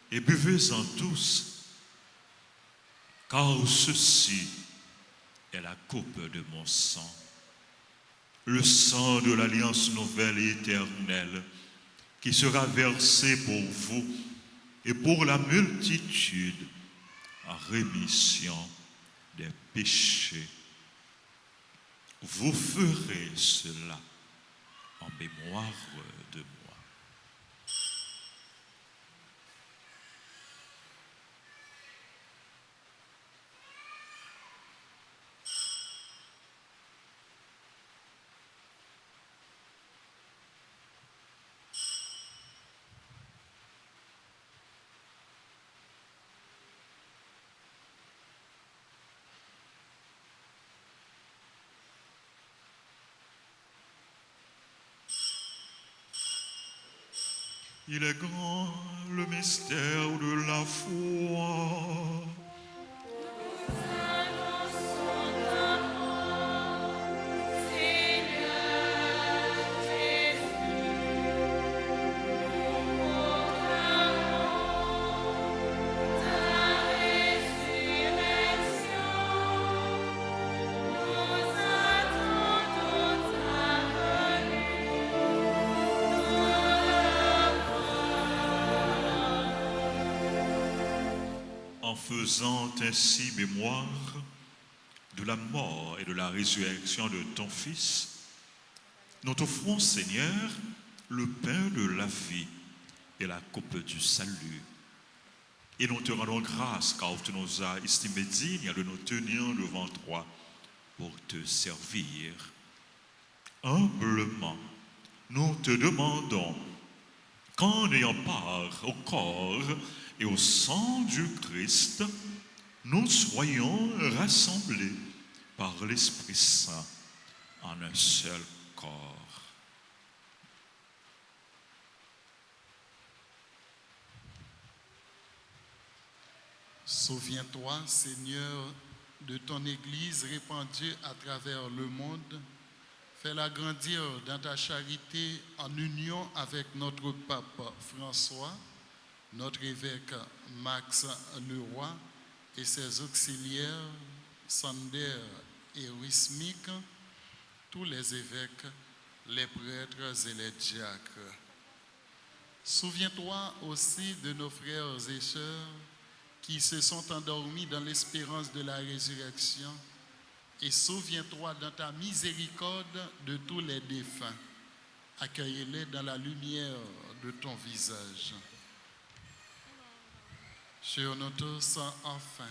et buvez-en tous, car ceci est la coupe de mon sang, le sang de l'alliance nouvelle et éternelle, qui sera versé pour vous et pour la multitude en rémission des péchés. Vous ferez cela en mémoire de moi. » Il est grand le mystère de la foi. En faisant ainsi mémoire de la mort et de la résurrection de ton Fils, nous t'offrons, Seigneur, le pain de la vie et la coupe du salut. Et nous te rendons grâce car tu nous as estimés dignes de nous tenir devant toi pour te servir. Humblement, nous te demandons qu'en ayant part au corps et au sang du Christ, nous soyons rassemblés par l'Esprit Saint en un seul corps. Souviens-toi, Seigneur, de ton Église répandue à travers le monde. Fais-la grandir dans ta charité en union avec notre pape François, notre évêque Max Leroy et ses auxiliaires Sander et Wismik, tous les évêques, les prêtres et les diacres. Souviens-toi aussi de nos frères et sœurs qui se sont endormis dans l'espérance de la résurrection, et souviens-toi dans ta miséricorde de tous les défunts. Accueille-les dans la lumière de ton visage. Sur nous tous, enfin,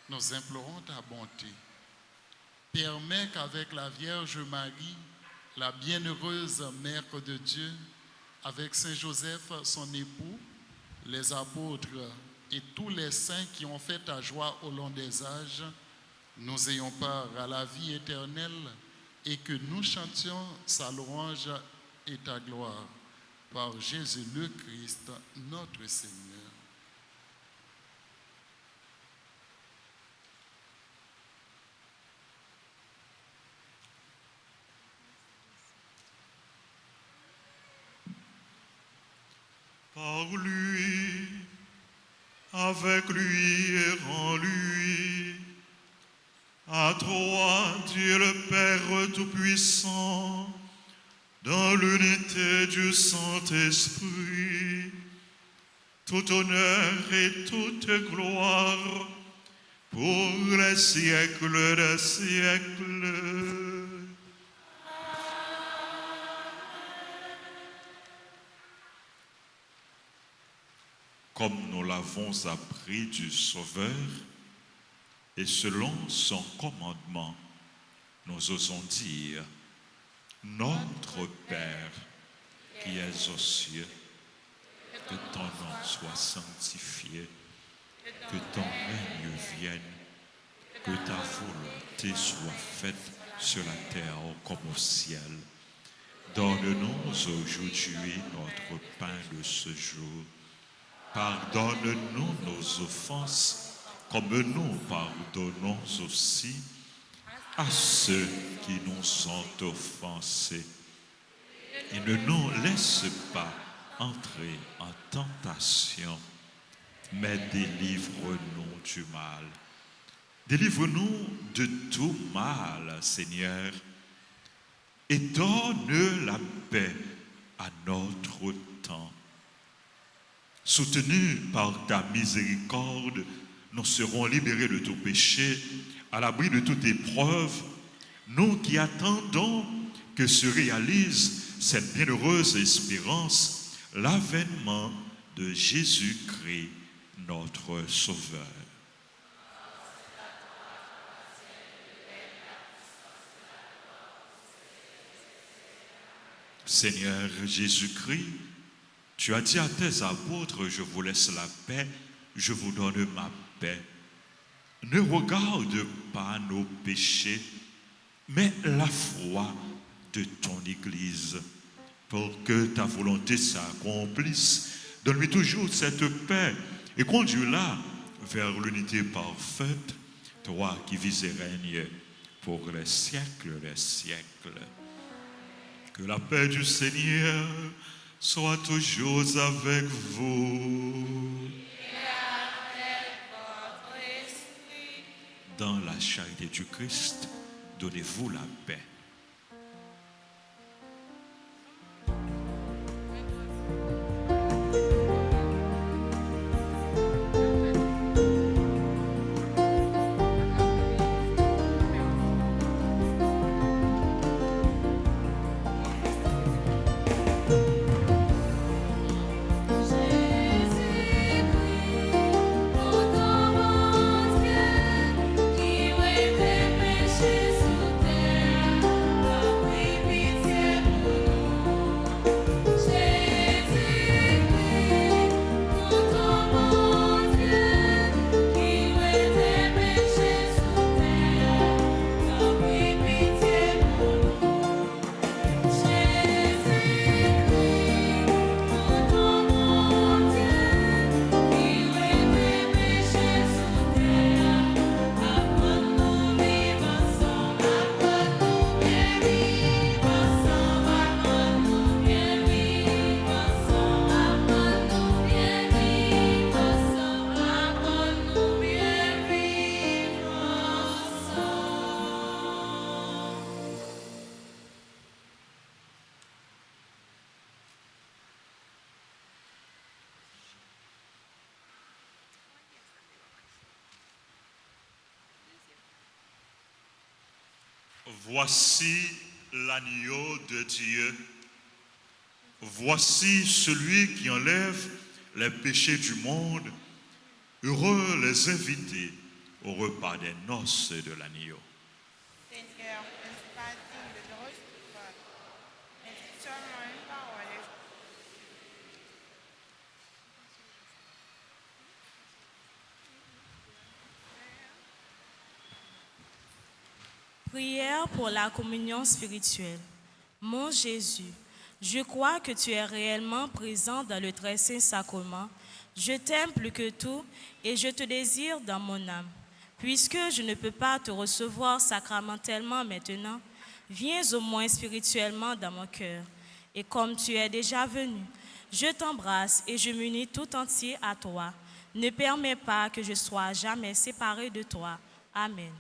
nous implorons ta bonté. Permets qu'avec la Vierge Marie, la bienheureuse Mère de Dieu, avec Saint Joseph, son époux, les apôtres et tous les saints qui ont fait ta joie au long des âges, nous ayons part à la vie éternelle et que nous chantions sa louange et ta gloire. Par Jésus le Christ, notre Seigneur. avec lui et en lui. À toi, Dieu le Père Tout-Puissant, dans l'unité du Saint-Esprit, tout honneur et toute gloire pour les siècles des siècles. Comme nous l'avons appris du Sauveur, et selon son commandement, nous osons dire, Notre Père qui es aux cieux, que ton nom soit sanctifié, que ton règne vienne, que ta volonté soit faite sur la terre comme au ciel. Donne-nous aujourd'hui notre pain de ce jour. Pardonne-nous nos offenses, comme nous pardonnons aussi à ceux qui nous sont offensés. Et ne nous laisse pas entrer en tentation, mais délivre-nous du mal. Délivre-nous de tout mal, Seigneur, et donne la paix à notre temps. Soutenus par ta miséricorde, nous serons libérés de tout péché, à l'abri de toute épreuve, nous qui attendons que se réalise cette bienheureuse espérance, l'avènement de Jésus-Christ, notre Sauveur. Seigneur Jésus-Christ, tu as dit à tes apôtres, je vous laisse la paix, je vous donne ma paix. Ne regarde pas nos péchés, mais la foi de ton Église, pour que ta volonté s'accomplisse. Donne-lui toujours cette paix et conduis-la vers l'unité parfaite, toi qui vis et règnes pour les siècles des siècles. Que la paix du Seigneur soit toujours avec vous. Dans la charité du Christ, donnez-vous la paix. Voici l'agneau de Dieu. Voici celui qui enlève les péchés du monde. Heureux les invités au repas des noces de l'agneau. Seigneur, je ne suis pas digne de te recevoir, mais dis seulement une parole et Prière pour la communion spirituelle. Mon Jésus, je crois que tu es réellement présent dans le très saint sacrement. Je t'aime plus que tout et je te désire dans mon âme. Puisque je ne peux pas te recevoir sacramentellement maintenant, viens au moins spirituellement dans mon cœur. Et comme tu es déjà venu, je t'embrasse et je m'unis tout entier à toi. Ne permets pas que je sois jamais séparé de toi. Amen.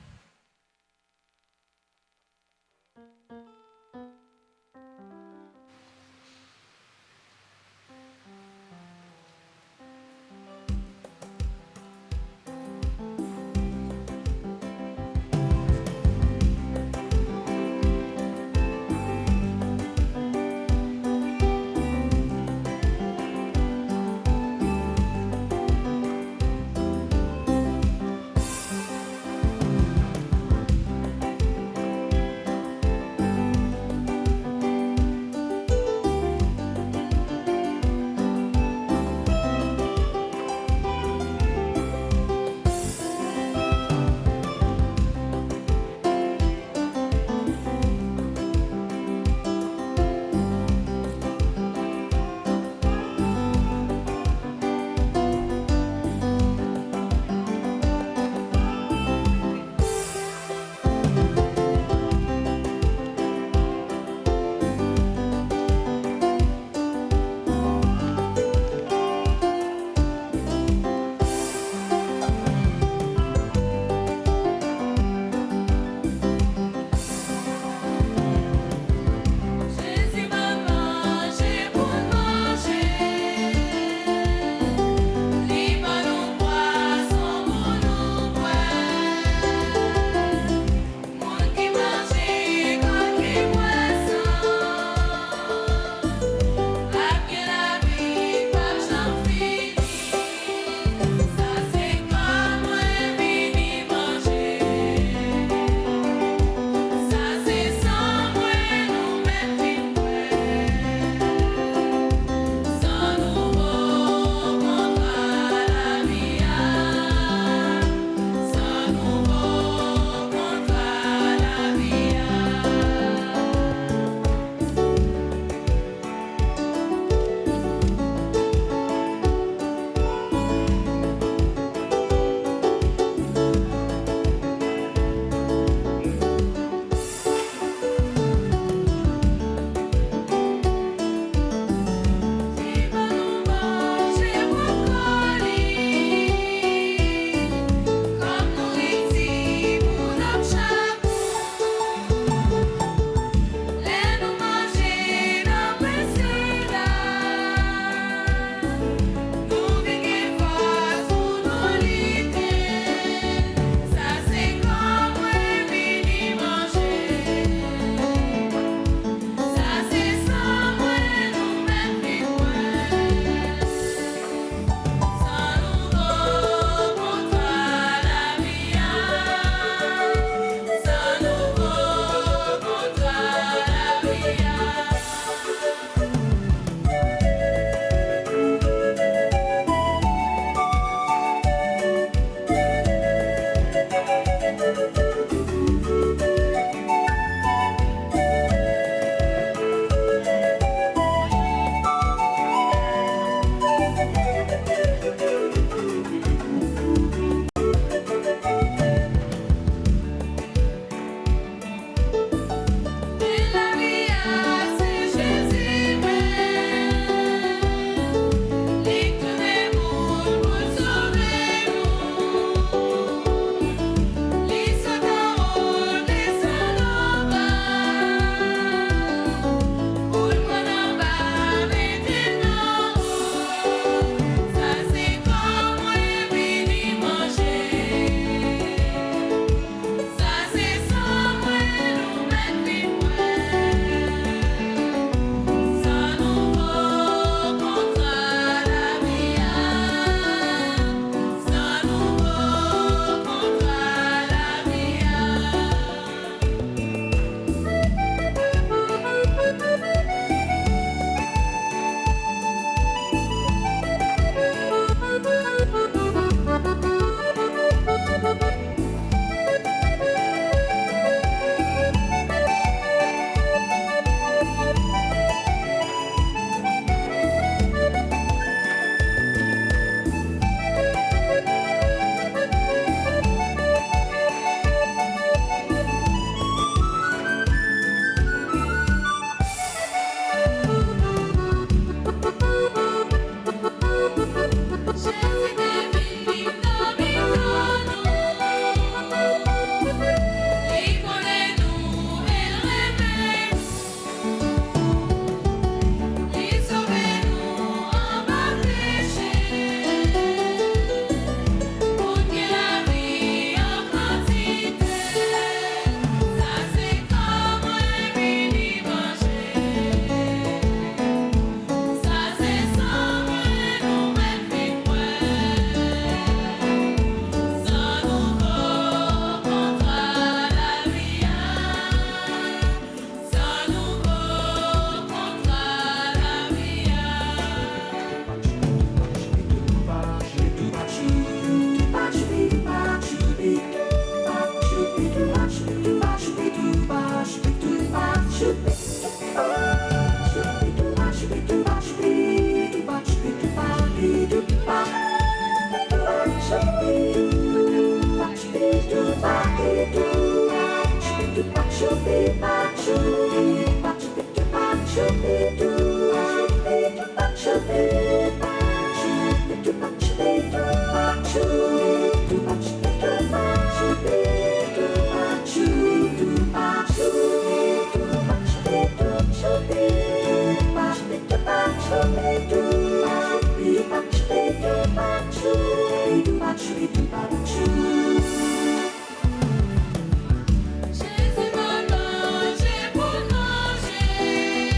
Jésus m'a mangé pour manger,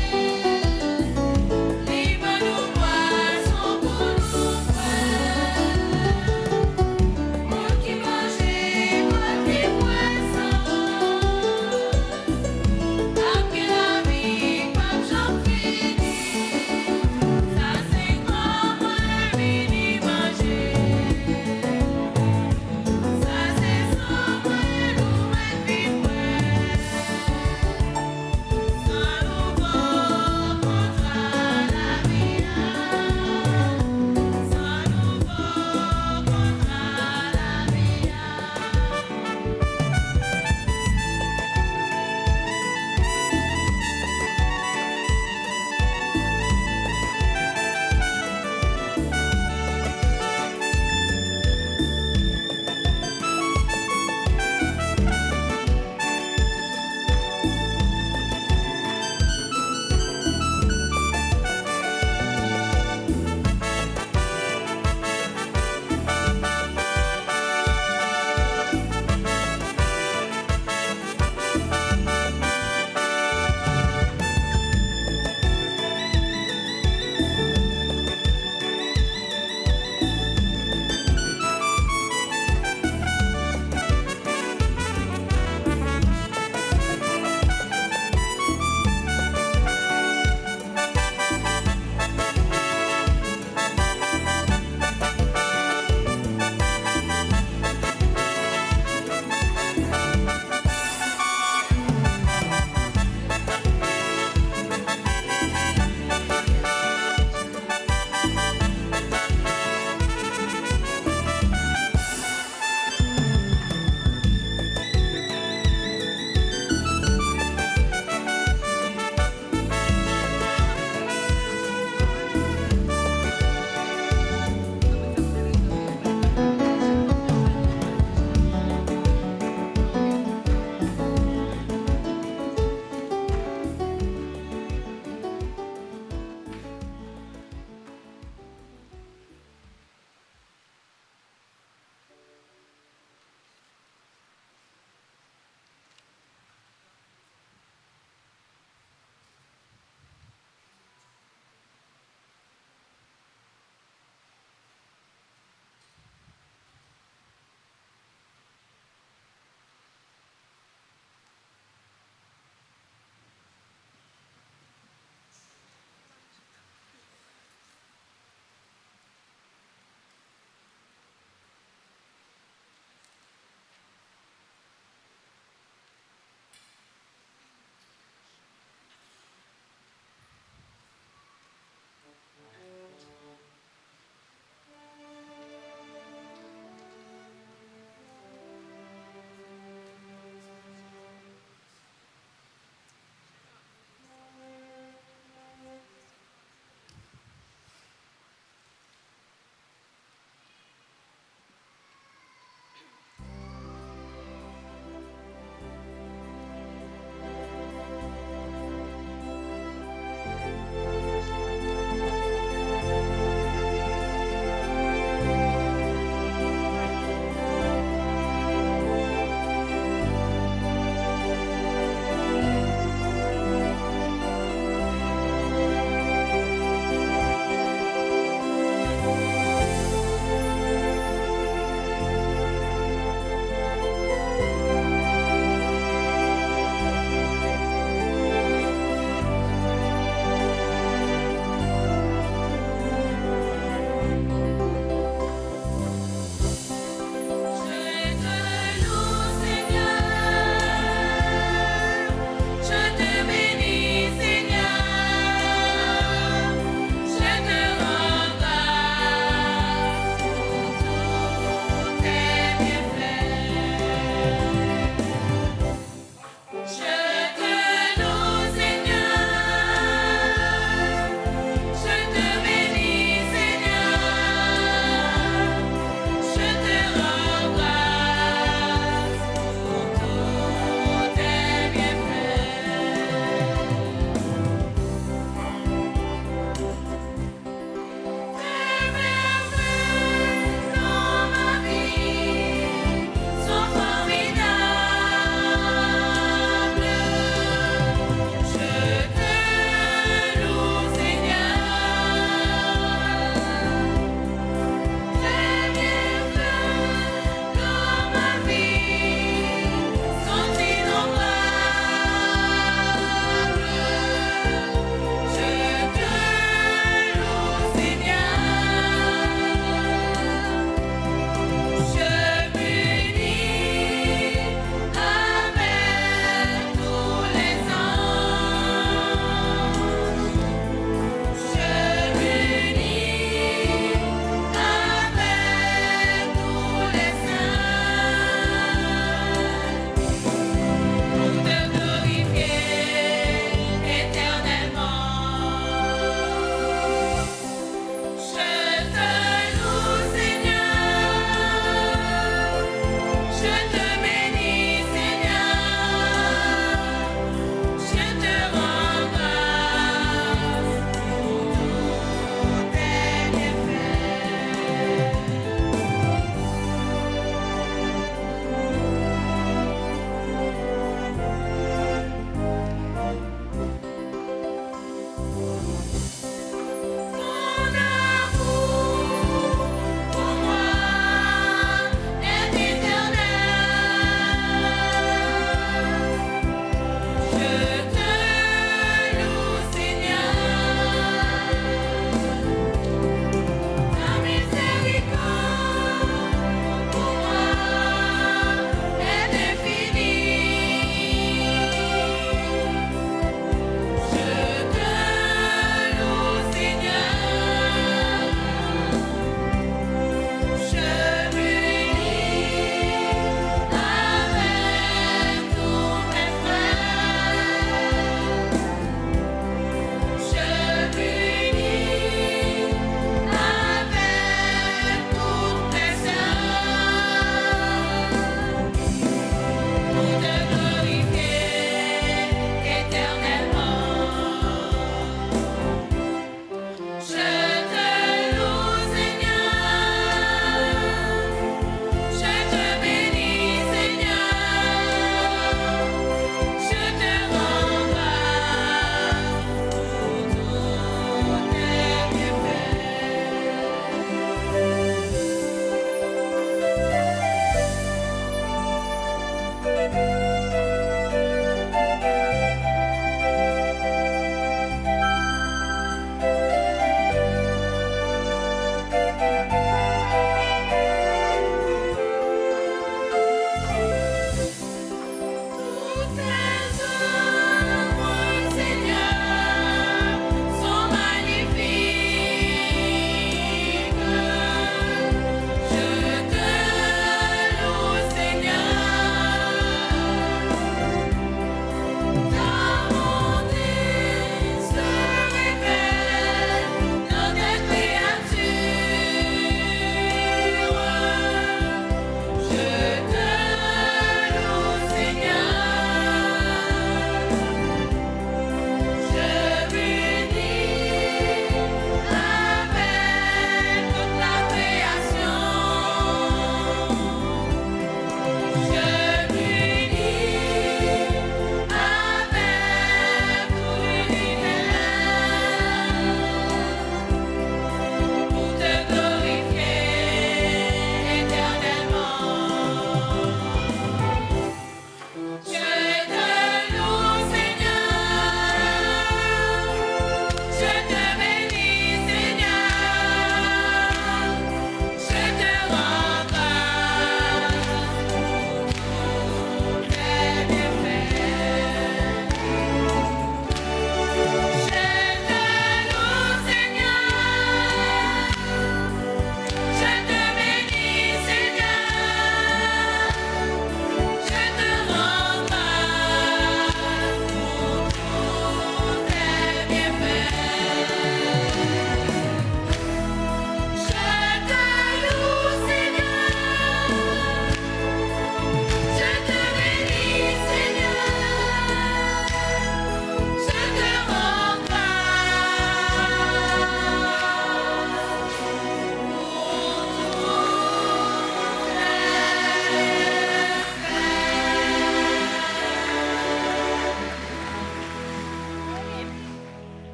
il m'a nous boisson pour nous boire.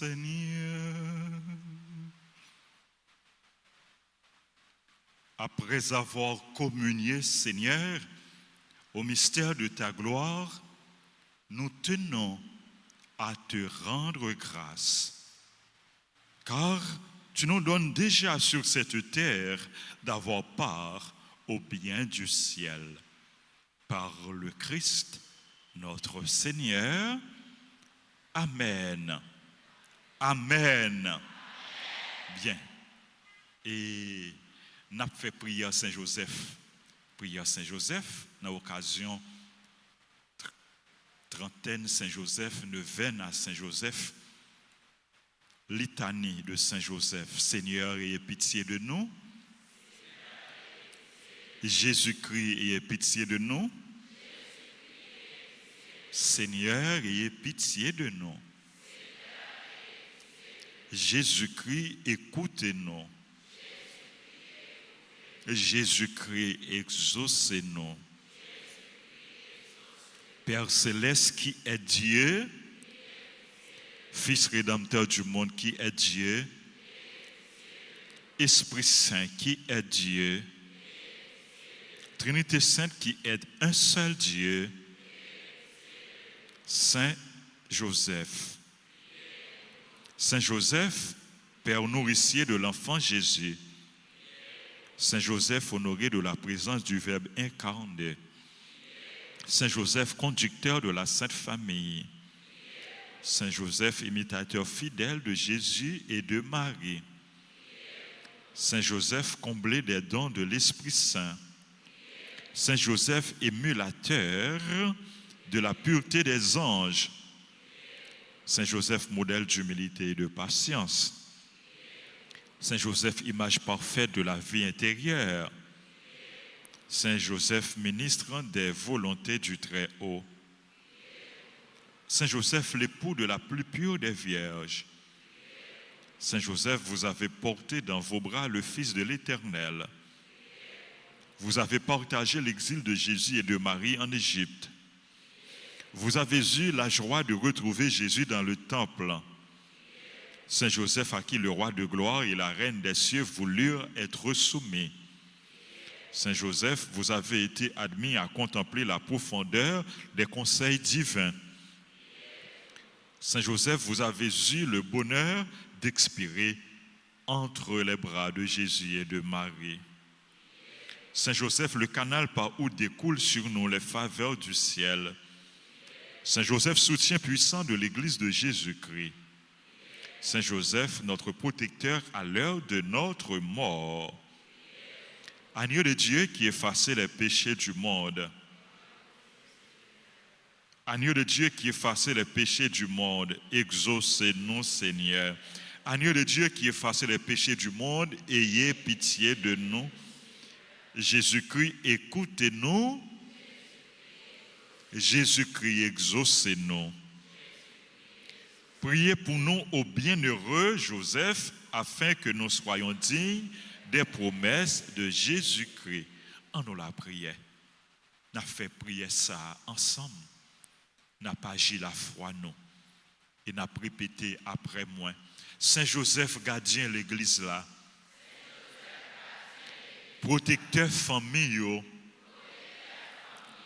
Seigneur. Après avoir communié, Seigneur, au mystère de ta gloire, nous tenons à te rendre grâce, car tu nous donnes déjà sur cette terre d'avoir part au bien du ciel. Par le Christ, notre Seigneur. Amen. Amen. Bien. Et n'a fait prière Saint-Joseph. Prière Saint-Joseph, dans l'occasion trentaine Saint-Joseph, neuvaine à Saint-Joseph, litanie de Saint-Joseph. Seigneur, ayez pitié de nous. Jésus-Christ, ayez pitié de nous. Seigneur, ayez pitié de nous. Jésus-Christ, écoutez-nous. Jésus-Christ, exaucez-nous. Père céleste qui est Dieu, Fils rédempteur du monde qui est Dieu, Esprit Saint qui est Dieu, Trinité Sainte qui est un seul Dieu, Saint Joseph. Saint Joseph, Père nourricier de l'enfant Jésus. Saint Joseph, honoré de la présence du Verbe incarné. Saint Joseph, conducteur de la Sainte Famille. Saint Joseph, imitateur fidèle de Jésus et de Marie. Saint Joseph, comblé des dons de l'Esprit Saint. Saint Joseph, émulateur de la pureté des anges. Saint Joseph, modèle d'humilité et de patience. Saint Joseph, image parfaite de la vie intérieure. Saint Joseph, ministre des volontés du Très-Haut. Saint Joseph, l'époux de la plus pure des vierges. Saint Joseph, vous avez porté dans vos bras le Fils de l'Éternel. Vous avez partagé l'exil de Jésus et de Marie en Égypte. Vous avez eu la joie de retrouver Jésus dans le temple. Saint Joseph, à qui le roi de gloire et la reine des cieux voulurent être soumis. Saint Joseph, vous avez été admis à contempler la profondeur des conseils divins. Saint Joseph, vous avez eu le bonheur d'expirer entre les bras de Jésus et de Marie. Saint Joseph, le canal par où découlent sur nous les faveurs du ciel. Saint Joseph, soutien puissant de l'Église de Jésus-Christ. Saint Joseph, notre protecteur à l'heure de notre mort. Agneau de Dieu qui effaçait les péchés du monde. Agneau de Dieu qui effaçait les péchés du monde, exaucez-nous, Seigneur. Agneau de Dieu qui effaçait les péchés du monde, ayez pitié de nous. Jésus-Christ, écoutez-nous. Jésus-Christ, exaucez-nous. Priez pour nous au bienheureux Joseph, afin que nous soyons dignes des promesses de Jésus-Christ. En nous la prière. Nous avons fait prier ça ensemble. Nous n'avons pas agi la foi, nous. Et nous avons répété après moi. Saint Joseph, gardien de l'église là. Protecteur famille.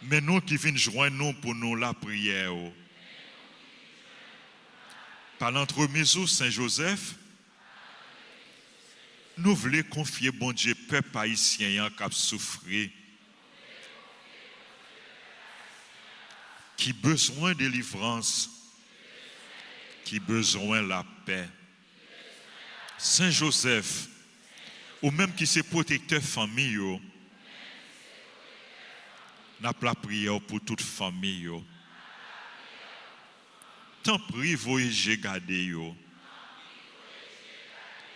Mais nous qui venons joindre nous pour nous la prière. Par l'entremise Saint Joseph, nous voulons confier bon Dieu peuple haïtien qui a souffert, qui a besoin de délivrance, qui a besoin de la paix. Saint Joseph, ou même qui c'est protecteur famille, n'a pas la prière pour toute famille. Tant pis, voyez, gardez yo.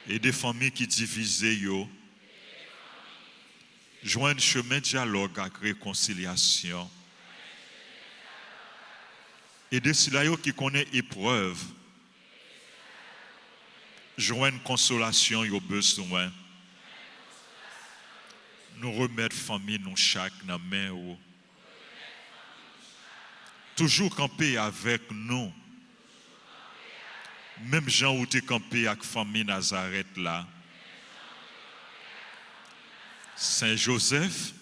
Et des familles qui divisent yo. Joindre chemin de dialogue avec réconciliation. Et de ceux-là qui connaissent épreuve. Joindre consolation yo besoin. Nous remettre famille nous chaque dans main ou. Toujours camper avec nous. Même Jean où t'es campé avec famille Nazareth là. Saint Joseph,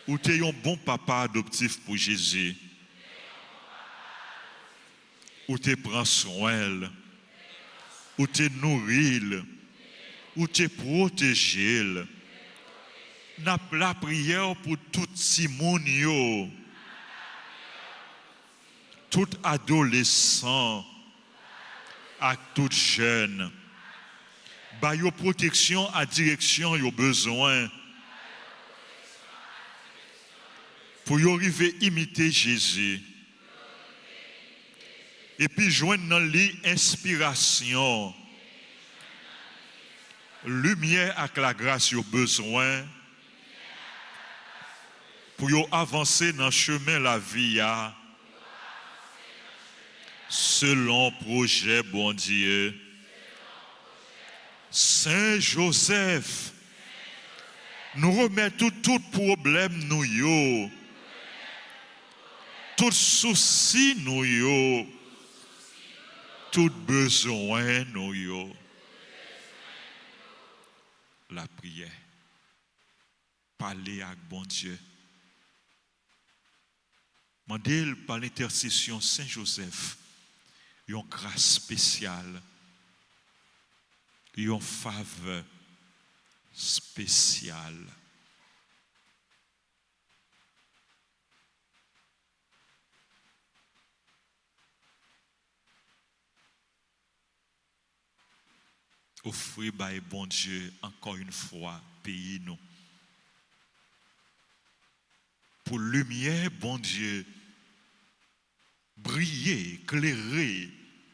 où t'es un bon papa adoptif pour Jésus. Où t'es prends soin, où t'es nourri, où t'es protégé. N'a la prière pour tout Simon yo, tout adolescent, à tout jeune. Ba yo protection à direction yo besoin. Pour y arriver à imiter Jésus. Et puis joindre dans l'inspiration, lumière avec la grâce yo besoin. Pour y avancer dans le chemin la vie selon projet bon Dieu. Saint Joseph, nous remettons tout problème nous yo, tout souci nous yo, tout besoin nous yo. La prière, parler avec bon Dieu. Mandez par l'intercession Saint Joseph, une grâce spéciale, une faveur spéciale. Offrez by bon Dieu encore une fois, pays nous. Pour lumière, bon Dieu, briller, éclairer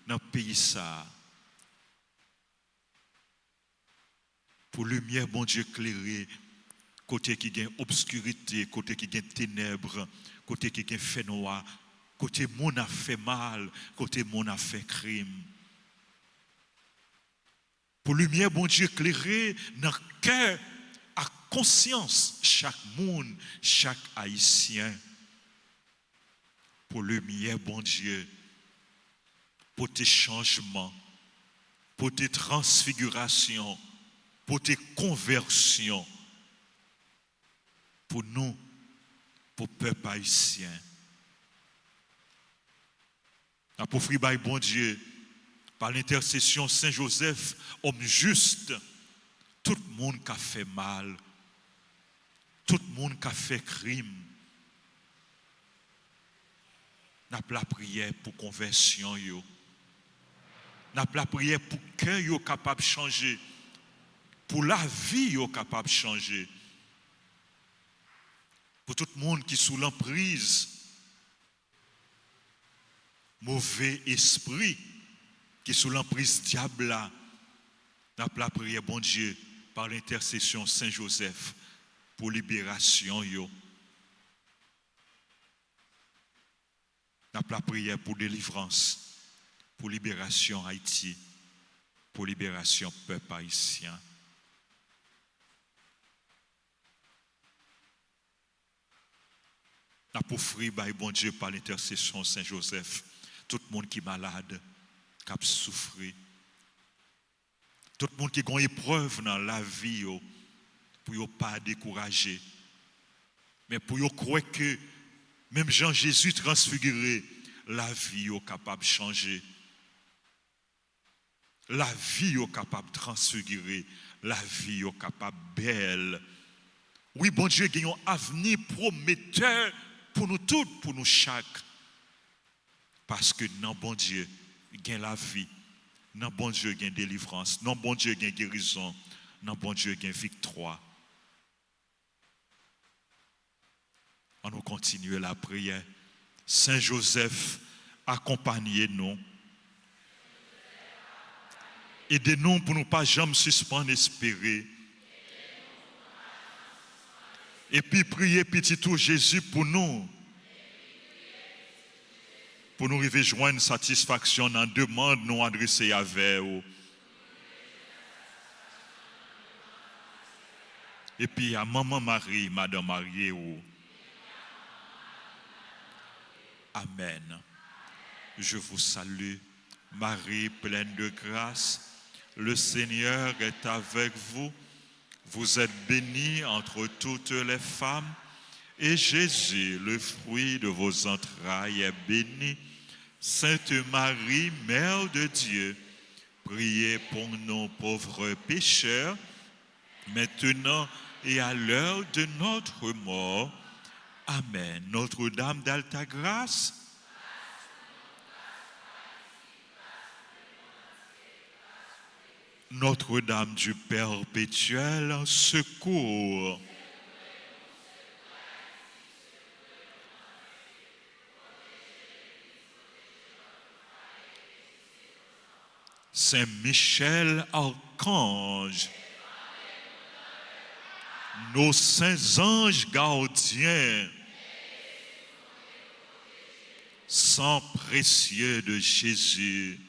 dans le pays ça. Pour lumière, bon Dieu, éclairer, côté qui gagne obscurité, côté qui gagne ténèbres, côté qui gagne fait noir, côté mon a fait mal, côté mon a fait crime. Pour lumière, bon Dieu, éclairer dans le cœur, à conscience, chaque monde, chaque haïtien. Pour lumière, bon Dieu, pour tes changements, pour tes transfigurations, pour tes conversions, pour nous, pour le peuple haïtien. Pour frère, bon Dieu, par l'intercession Saint Joseph, homme juste, tout le monde qui a fait mal, tout le monde qui a fait crime, n'a pas la prière pour conversion, n'a pas la prière pour que cœur yo capable de changer, pour la vie yo capable de changer, pour tout le monde qui est sous l'emprise, mauvais esprit, qui est sous l'emprise diable là, n'a pas la prière, bon Dieu, par l'intercession Saint Joseph, pour libération yo. N'a pas la prière pour délivrance, pour libération Haïti, pour libération peuple haïtien. N'a pas offrir bon Dieu par l'intercession Saint Joseph, tout le monde qui est malade, qui a souffert. Tout le monde qui a une épreuve dans la vie, pour ne pas décourager. Mais pour croire que même Jean-Jésus transfiguré, la vie est capable de changer. La vie est capable de transfigurer. La vie est capable de belle. Oui, bon Dieu, il y a un avenir prometteur pour nous tous, pour nous chaque. Parce que dans bon Dieu, il y a la vie. Dans bon Dieu, il y a délivrance. Dans bon Dieu, il y a guérison. Dans bon Dieu, il y a victoire. On nous continue la prière. Saint Joseph, accompagnez-nous. Aidez-nous pour ne pas jamais suspendre espérer. Et puis priez petit tout Jésus pour nous. Pour nous arriver à joindre une satisfaction dans la demande nous adressée avec vous. Et puis à Maman Marie, Madame Marie. Amen. Je vous salue Marie, pleine de grâce, le Seigneur est avec vous. Vous êtes bénie entre toutes les femmes, et Jésus, le fruit de vos entrailles, est béni. Sainte Marie, Mère de Dieu, priez pour nous pauvres pécheurs, maintenant et à l'heure de notre mort. Amen. Notre-Dame d'Alta Grâce, Notre-Dame du Perpétuel secours. Saint Michel Archange, nos saints anges gardiens, sang précieux de Jésus,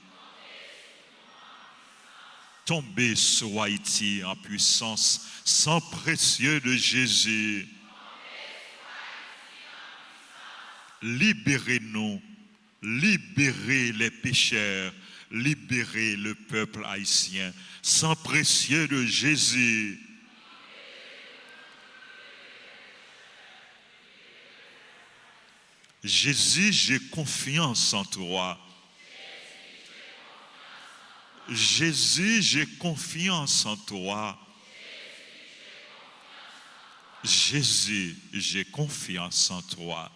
tombez sur Haïti en puissance, sang précieux de Jésus, libérez-nous, libérez les pécheurs, libérez le peuple haïtien, sang précieux de Jésus. Jésus, j'ai confiance en toi. Jésus, j'ai confiance en toi. Jésus, j'ai confiance en toi.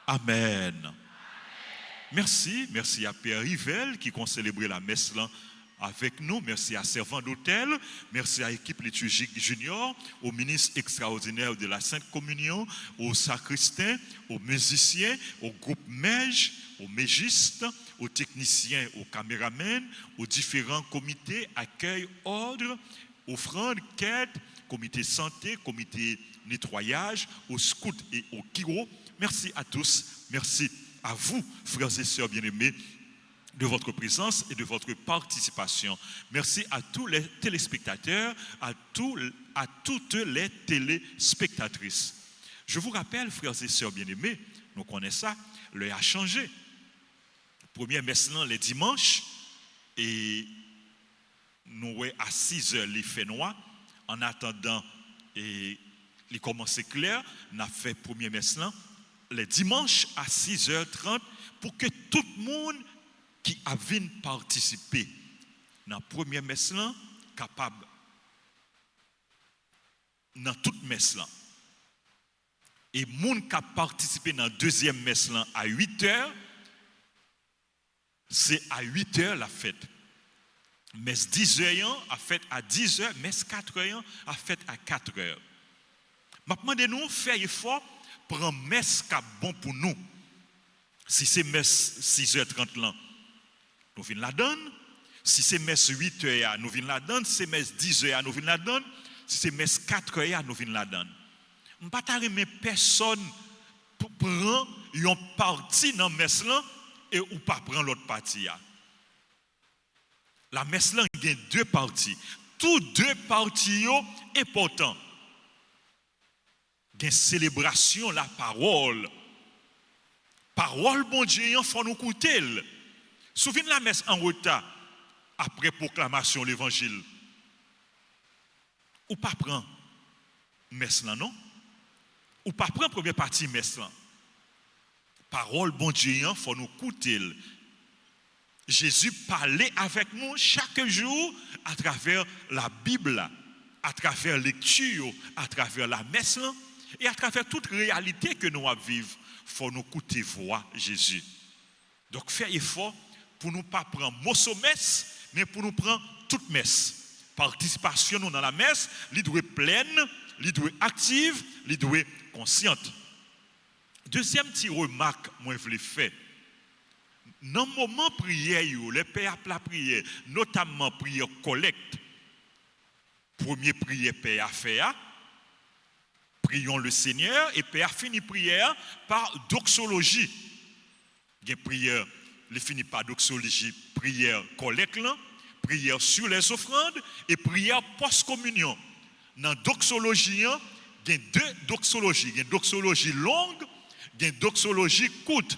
Amen. Merci à Père Rivel qui a célébré la messe là avec nous. Merci à Servant d'Hôtel. Merci à l'équipe liturgique junior, au ministre extraordinaire de la Sainte Communion, aux sacristains, aux musiciens, au groupe MEJ, aux mégistes, aux techniciens, aux caméramens, aux différents comités, accueil, ordre, offrande, quête, comité santé, comité nettoyage, aux scouts et aux kiro. Merci à tous. Merci à vous, frères et sœurs bien-aimés, de votre présence et de votre participation. Merci à tous les téléspectateurs, à toutes les téléspectatrices. Je vous rappelle, frères et sœurs bien-aimés, nous connaissons ça, l'heure a changé. Première messe les dimanches, et nous à 6 heures les fait noir. En attendant, et il commence clair, nous avons fait première messe les dimanches à 6h30 pour que tout le monde qui a vu participer dans la première messe là, capable dans toute messe là. Et les gens qui a participé dans la deuxième messe là à 8h, c'est à 8h la fête. Messe 10h a fait à 10h, messe 4h a fait à 4h. Maintenant, nous faire effort prendre messe qui est bon pour nous. Si c'est messe 6h30 là, nous venons la donne. Si c'est messe 8h, nous venons la donne. Si c'est messe 10h, nous venons la donne. Si c'est messe 4h, nous venons la donne. Je ne vais pas remettre personne pour prendre une partie dans la messe là et ou pas prendre l'autre partie. La messe là, il y a deux parties. Tous deux parties sont importants. Il y a une célébration, la parole. Parole, bon Dieu, il faut nous écouter. Souvenez la messe en retard, après proclamation de l'évangile. Ou pas prendre messe là, non? Ou pas prendre première partie messe là. Parole, bon Dieu, il faut nous écouter. Jésus parlait avec nous chaque jour à travers la Bible, à travers la lecture, à travers la messe là. Et à travers toute réalité que nous vivons, il faut nous écouter voir Jésus. Donc, faire effort pour nous pas prendre morceau messe, mais pour nous prendre toute messe. Participation dans la messe, elle doit être pleine, elle doit être active, elle doit être consciente. Deuxième petite remarque, moi je voulais faire. Dans le moment prière, les pères la prière, notamment prière collecte, premier prière père faire. Prions le Seigneur et Père finit prière par doxologie. Il y a prière, il finit par doxologie, prière collecte, prière sur les offrandes et prière post-communion. Dans la doxologie, il y a deux doxologies. Il y a une doxologie longue, il y a une doxologie courte.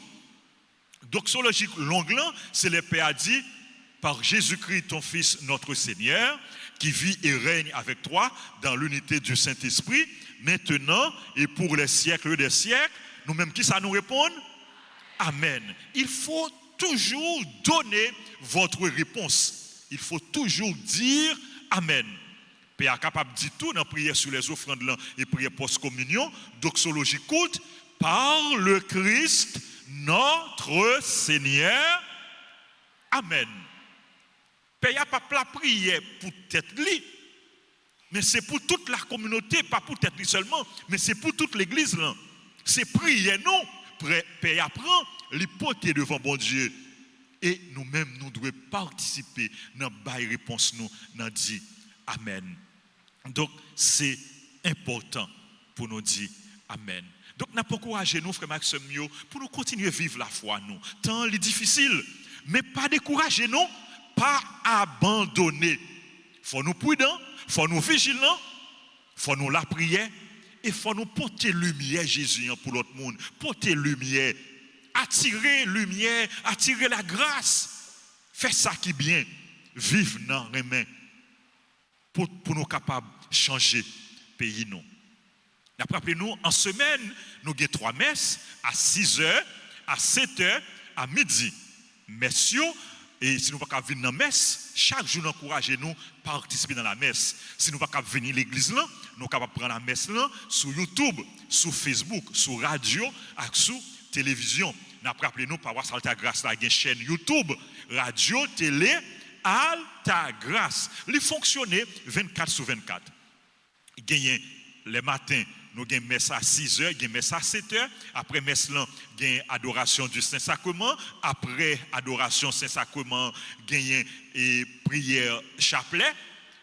Doxologie longue là, c'est le Père a dit par Jésus-Christ ton fils notre Seigneur qui vit et règne avec toi dans l'unité du Saint-Esprit maintenant et pour les siècles des siècles. Nous-mêmes qui ça nous répond? Amen. Il faut toujours donner votre réponse. Il faut toujours dire Amen. Père capable de dire tout dans la prière sur les offrandes là et prière post-communion, doxologie courte, par le Christ notre Seigneur. Amen. Père n'a pas la prière pour tête li, mais c'est pour toute la communauté, pas pour tête li seulement, mais c'est pour toute l'église là. C'est prier nous, Père apprend, l'hypothèse devant bon Dieu. Et nous-mêmes, nous devons participer dans la réponse, nous dire Amen. Donc, c'est important pour nous dire Amen. Donc, nous avons encouragé nous, frère Maxime, pour nous continuer à vivre la foi, nous. Tant les difficile, mais pas décourager nous, pas abandonner. Il faut nous prudents, il faut nous vigilants, il faut nous la prière, et il faut nous porter lumière, Jésus, pour l'autre monde. Porter lumière, attirer lumière, attirer la grâce. Faire ça qui est bien, vivre dans les mains, pour nous capables de changer le pays. Nous. Rappelez-nous, en semaine, nous avons 3 messes à 6h, à 7h, à midi. Messieurs, et si nous ne pouvons pas venir dans la messe, chaque jour, nous encourageons à participer dans la messe. Si nous ne pouvons pas venir à l'église, nous sommes capables de prendre la messe là, sur YouTube, sur Facebook, sur radio, et sur télévision. Rappelez-nous, paroisse Alta Grâce, il y a une chaîne YouTube, radio, télé, Alta Grâce. Il fonctionne 24/24. Il y a les matins, nous avons messe à 6h, nous avons messe à 7h. Après messe, nous avons adoration du Saint-Sacrement. Après adoration Saint-Sacrement, nous avons prière chapelet.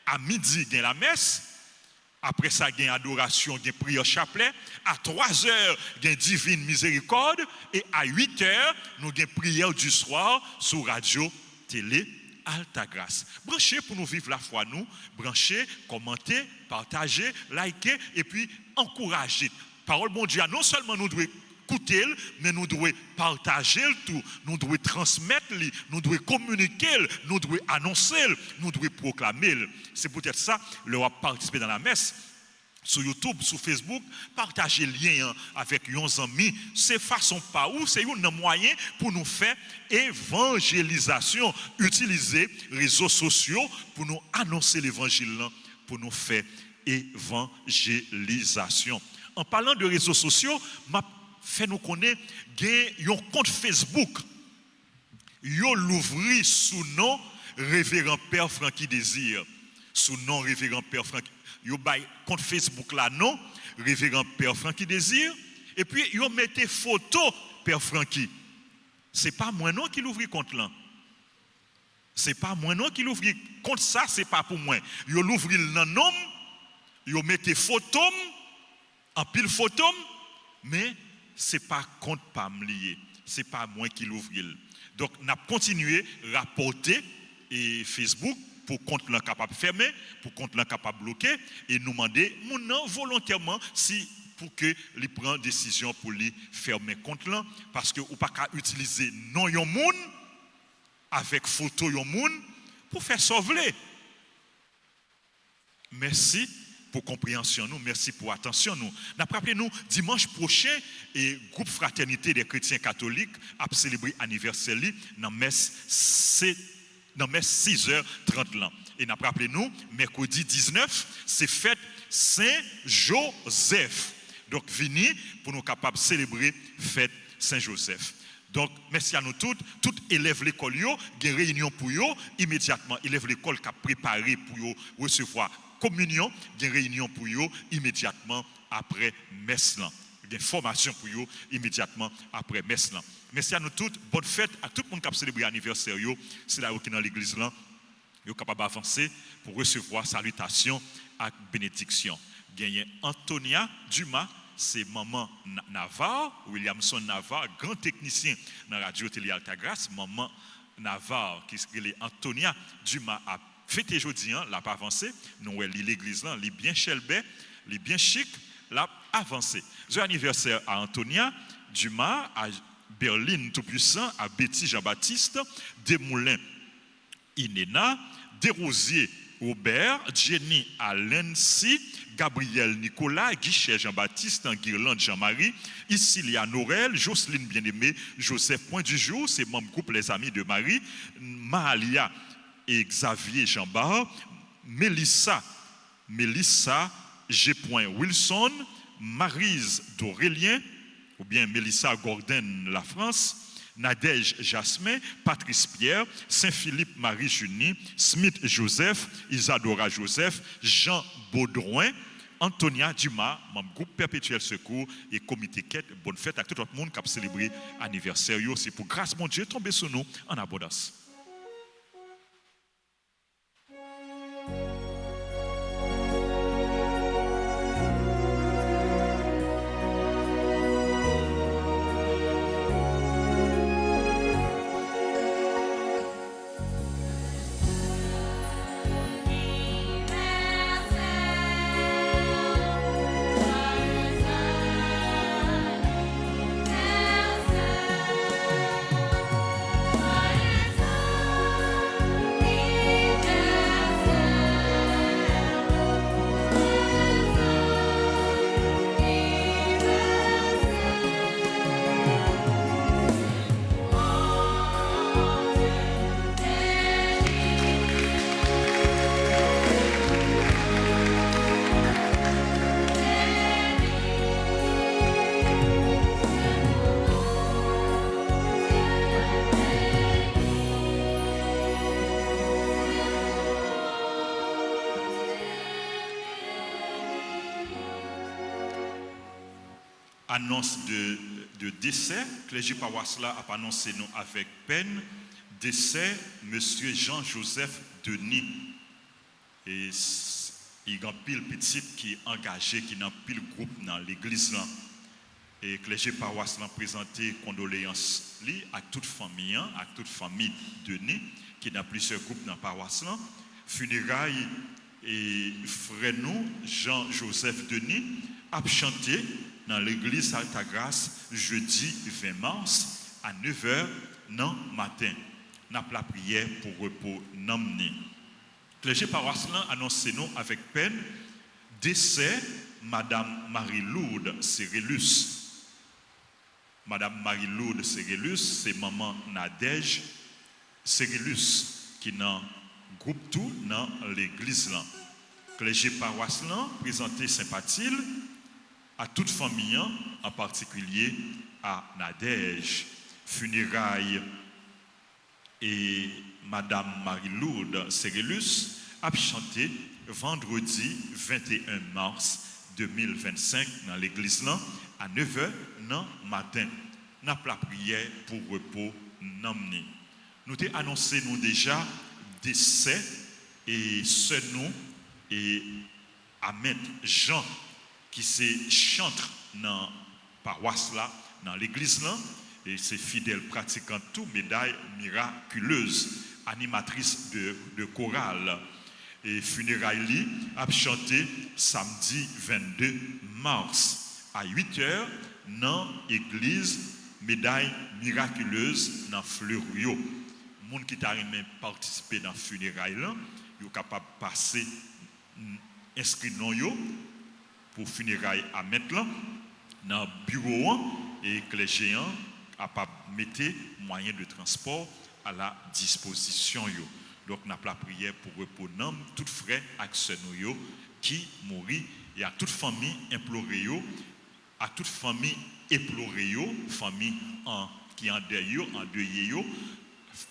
À midi, nous avons la messe. Après ça, il y a adoration, il y a prière chapelet. À 3h, il y a divine miséricorde. Et à 8h, nous avons prière du soir sur radio, télé, Alta Grâce. Branchez pour nous vivre la foi, nous. Branchez, commentez, partagez, likez et puis encouragez. Parole bon Dieu, non seulement nous devons écouter, mais nous devons partager le tout. Nous devons transmettre, nous devons communiquer, nous devons annoncer, nous devons proclamer. C'est peut-être ça, leur participer dans la messe. Sur YouTube, sur Facebook, partager le lien avec nos amis. C'est façon pas où, c'est un moyen pour nous faire évangélisation. Utiliser les réseaux sociaux pour nous annoncer l'évangile, pour nous faire évangélisation. En parlant de réseaux sociaux, m'a fait nous connaître un compte Facebook. Yo l'ouvri sous nom Révérend Père Francky Désir. Sous nom Révérend Père Francky. Yo bay compte Facebook là non, Révérend Père Francky Désir. Et puis yo mettez photo Père Francky. C'est pas moi non qui l'ouvri compte là. C'est pas moi non qui l'ouvri compte ça, c'est pas pour moi. Yo l'ouvri le nom, yo mettez photo, en pile photo, mais c'est pas compte pas me lié. C'est pas moi qui l'ouvri. Donc n'a continué rapporter et Facebook pour compte là capable fermer, pour compte là capable bloquer et nous demander mon volontairement si pour que lui prend décision pour lui fermer compte là parce que ou pas qu'à utiliser non yon moun avec photo yon moun pour faire sauver. Merci pour compréhension nous, merci pour attention nous. Rappelez-nous dimanche prochain et groupe fraternité des chrétiens catholiques a célébré anniversaire dans messe 6h30 là. Et rappelez-nous, mercredi 19, c'est fête Saint-Joseph. Donc, venez pour nous capables de célébrer fête Saint-Joseph. Donc, merci à nous toutes. Tout élève l'école, il y a une réunion pour eux. Immédiatement, élève l'école qui a préparé pour eux recevoir communion. Il y a une réunion pour eux immédiatement après messe là. Il y a une formation pour eux immédiatement après messe là. Merci à nous toutes. Bonne fête à tout le monde qui a célébré l'anniversaire. C'est là où qui est dans l'église là. Vous êtes capable d'avancer pour recevoir salutation et bénédiction. Il y a Antonia Dumas, c'est maman Navarre, Williamson Navarre, grand technicien dans la radio télé Alta Grâce. Maman Navarre, qui est Antonia Dumas, a fêté aujourd'hui, l'a pas avancé. Nous, l'église là, elle est bien chelbée, elle est bien chic, l'a avancé. Joyeux anniversaire à Antonia Dumas, à Berlin Tout-Puissant, à Betty Jean-Baptiste, Desmoulins Inéna, Desrosiers Robert, Jenny Alensi, Gabriel Nicolas, Guichet Jean-Baptiste, Guirlande Jean-Marie, Icilia Norel, Jocelyne Bien-Aimée, Joseph Point du Jour, c'est membre groupe Les Amis de Marie, Mahalia et Xavier Jean-Bar, Mélissa G. Wilson, Maryse d'Aurélien, ou bien Mélissa Gordon La France, Nadège Jasmin, Patrice Pierre, Saint-Philippe Marie-Junie, Smith Joseph, Isadora Joseph, Jean Baudrouin, Antonia Dumas, membre groupe Perpétuel Secours et comité quête. Bonne fête à tout le monde qui a célébré l'anniversaire. C'est pour grâce mon Dieu tomber sur nous en abondance. Annonce de décès, clergé paroisse là a annoncé nous avec peine, décès monsieur Jean-Joseph Denis. Et il y a un pile petit qui est engagé, qui n'a pile groupe dans l'église là. Et clergé paroisse là présenté condoléances li à toute famille, à toute famille Denis qui dans plusieurs groupes dans paroisse là. Funérailles et frère nous Jean-Joseph Denis a chanté dans l'église Altagrace jeudi 20 mars à 9h dans matin. N'a la prière pour repos n'emmener. Clergé paroisse annoncé nous avec peine décès madame Marie-Lourdes Cérélus. Madame Marie-Lourdes Cérélus, c'est maman Nadège Cérélus qui dans groupe tout dans l'église là. Clergé paroisse présenté sympathie à toute famille, en particulier à Nadège. Funérailles et Madame Marie-Lourdes Cérélus a chanté vendredi 21 mars 2025 dans l'église là à 9h dans matin. N'a la prière pour repos n'emmener. Nous t'ai annoncé nous déjà décès et ce nous et Ahmed Jean qui se chantre dans la paroisse là, dans l'église là, et c'est fidèle pratiquant tout médaille miraculeuse, animatrice de chorale. Et funérailles a chanté samedi 22 mars à 8h dans l'église médaille miraculeuse dans Fleurio. Les gens qui t'a participé dans funérailles là, sont capables de passer inscrit non yo pour funérailles à mettre là dans le bureau et que les géants a pas mettre moyens de transport à la disposition yo. Donc n'a la prière pour repos nom tout frère accès yo qui mourit et à toute famille implorer yo, à toute famille éplorée yo, famille qui en deuil yo, en deuil yo,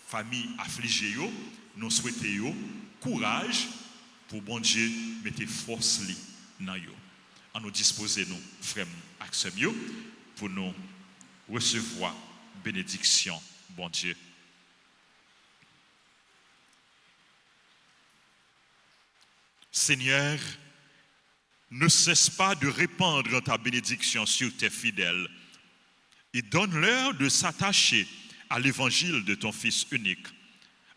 famille affligée yo, nous souhaitons yo courage pour bon Dieu mettre force li dans yo. À nous disposer nous frères accès yo pour nous recevoir bénédiction bon Dieu. Seigneur, ne cesse pas de répandre ta bénédiction sur tes fidèles et donne-leur de s'attacher à l'évangile de ton Fils unique.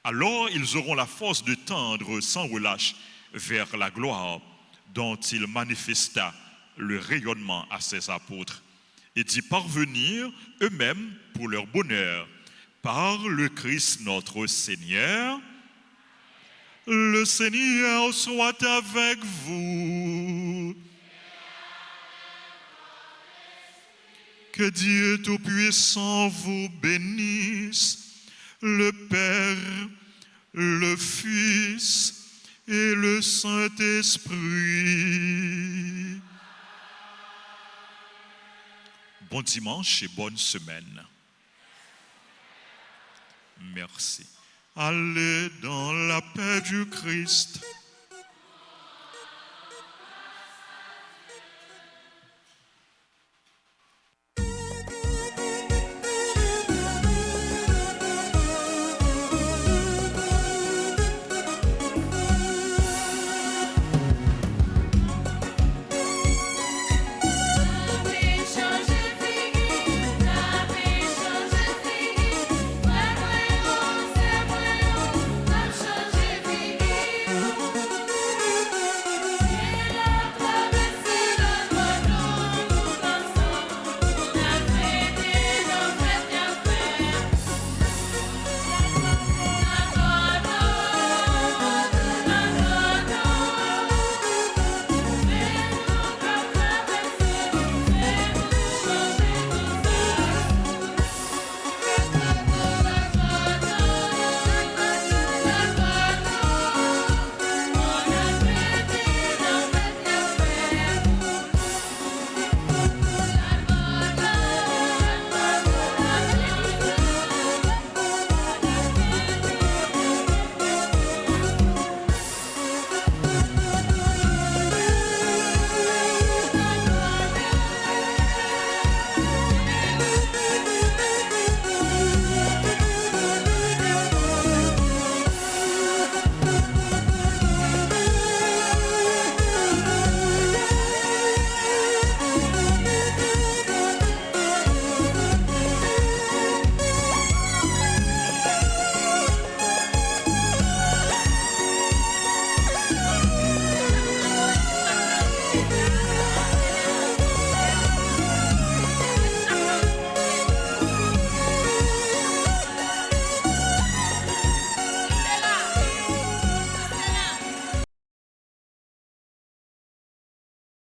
Alors ils auront la force de tendre sans relâche vers la gloire dont il manifesta le rayonnement à ses apôtres et d'y parvenir eux-mêmes pour leur bonheur. Par le Christ notre Seigneur. Le Seigneur soit avec vous. Que Dieu Tout-Puissant vous bénisse, le Père, le Fils et le Saint-Esprit. Bon dimanche et bonne semaine. Merci. Allez dans la paix du Christ.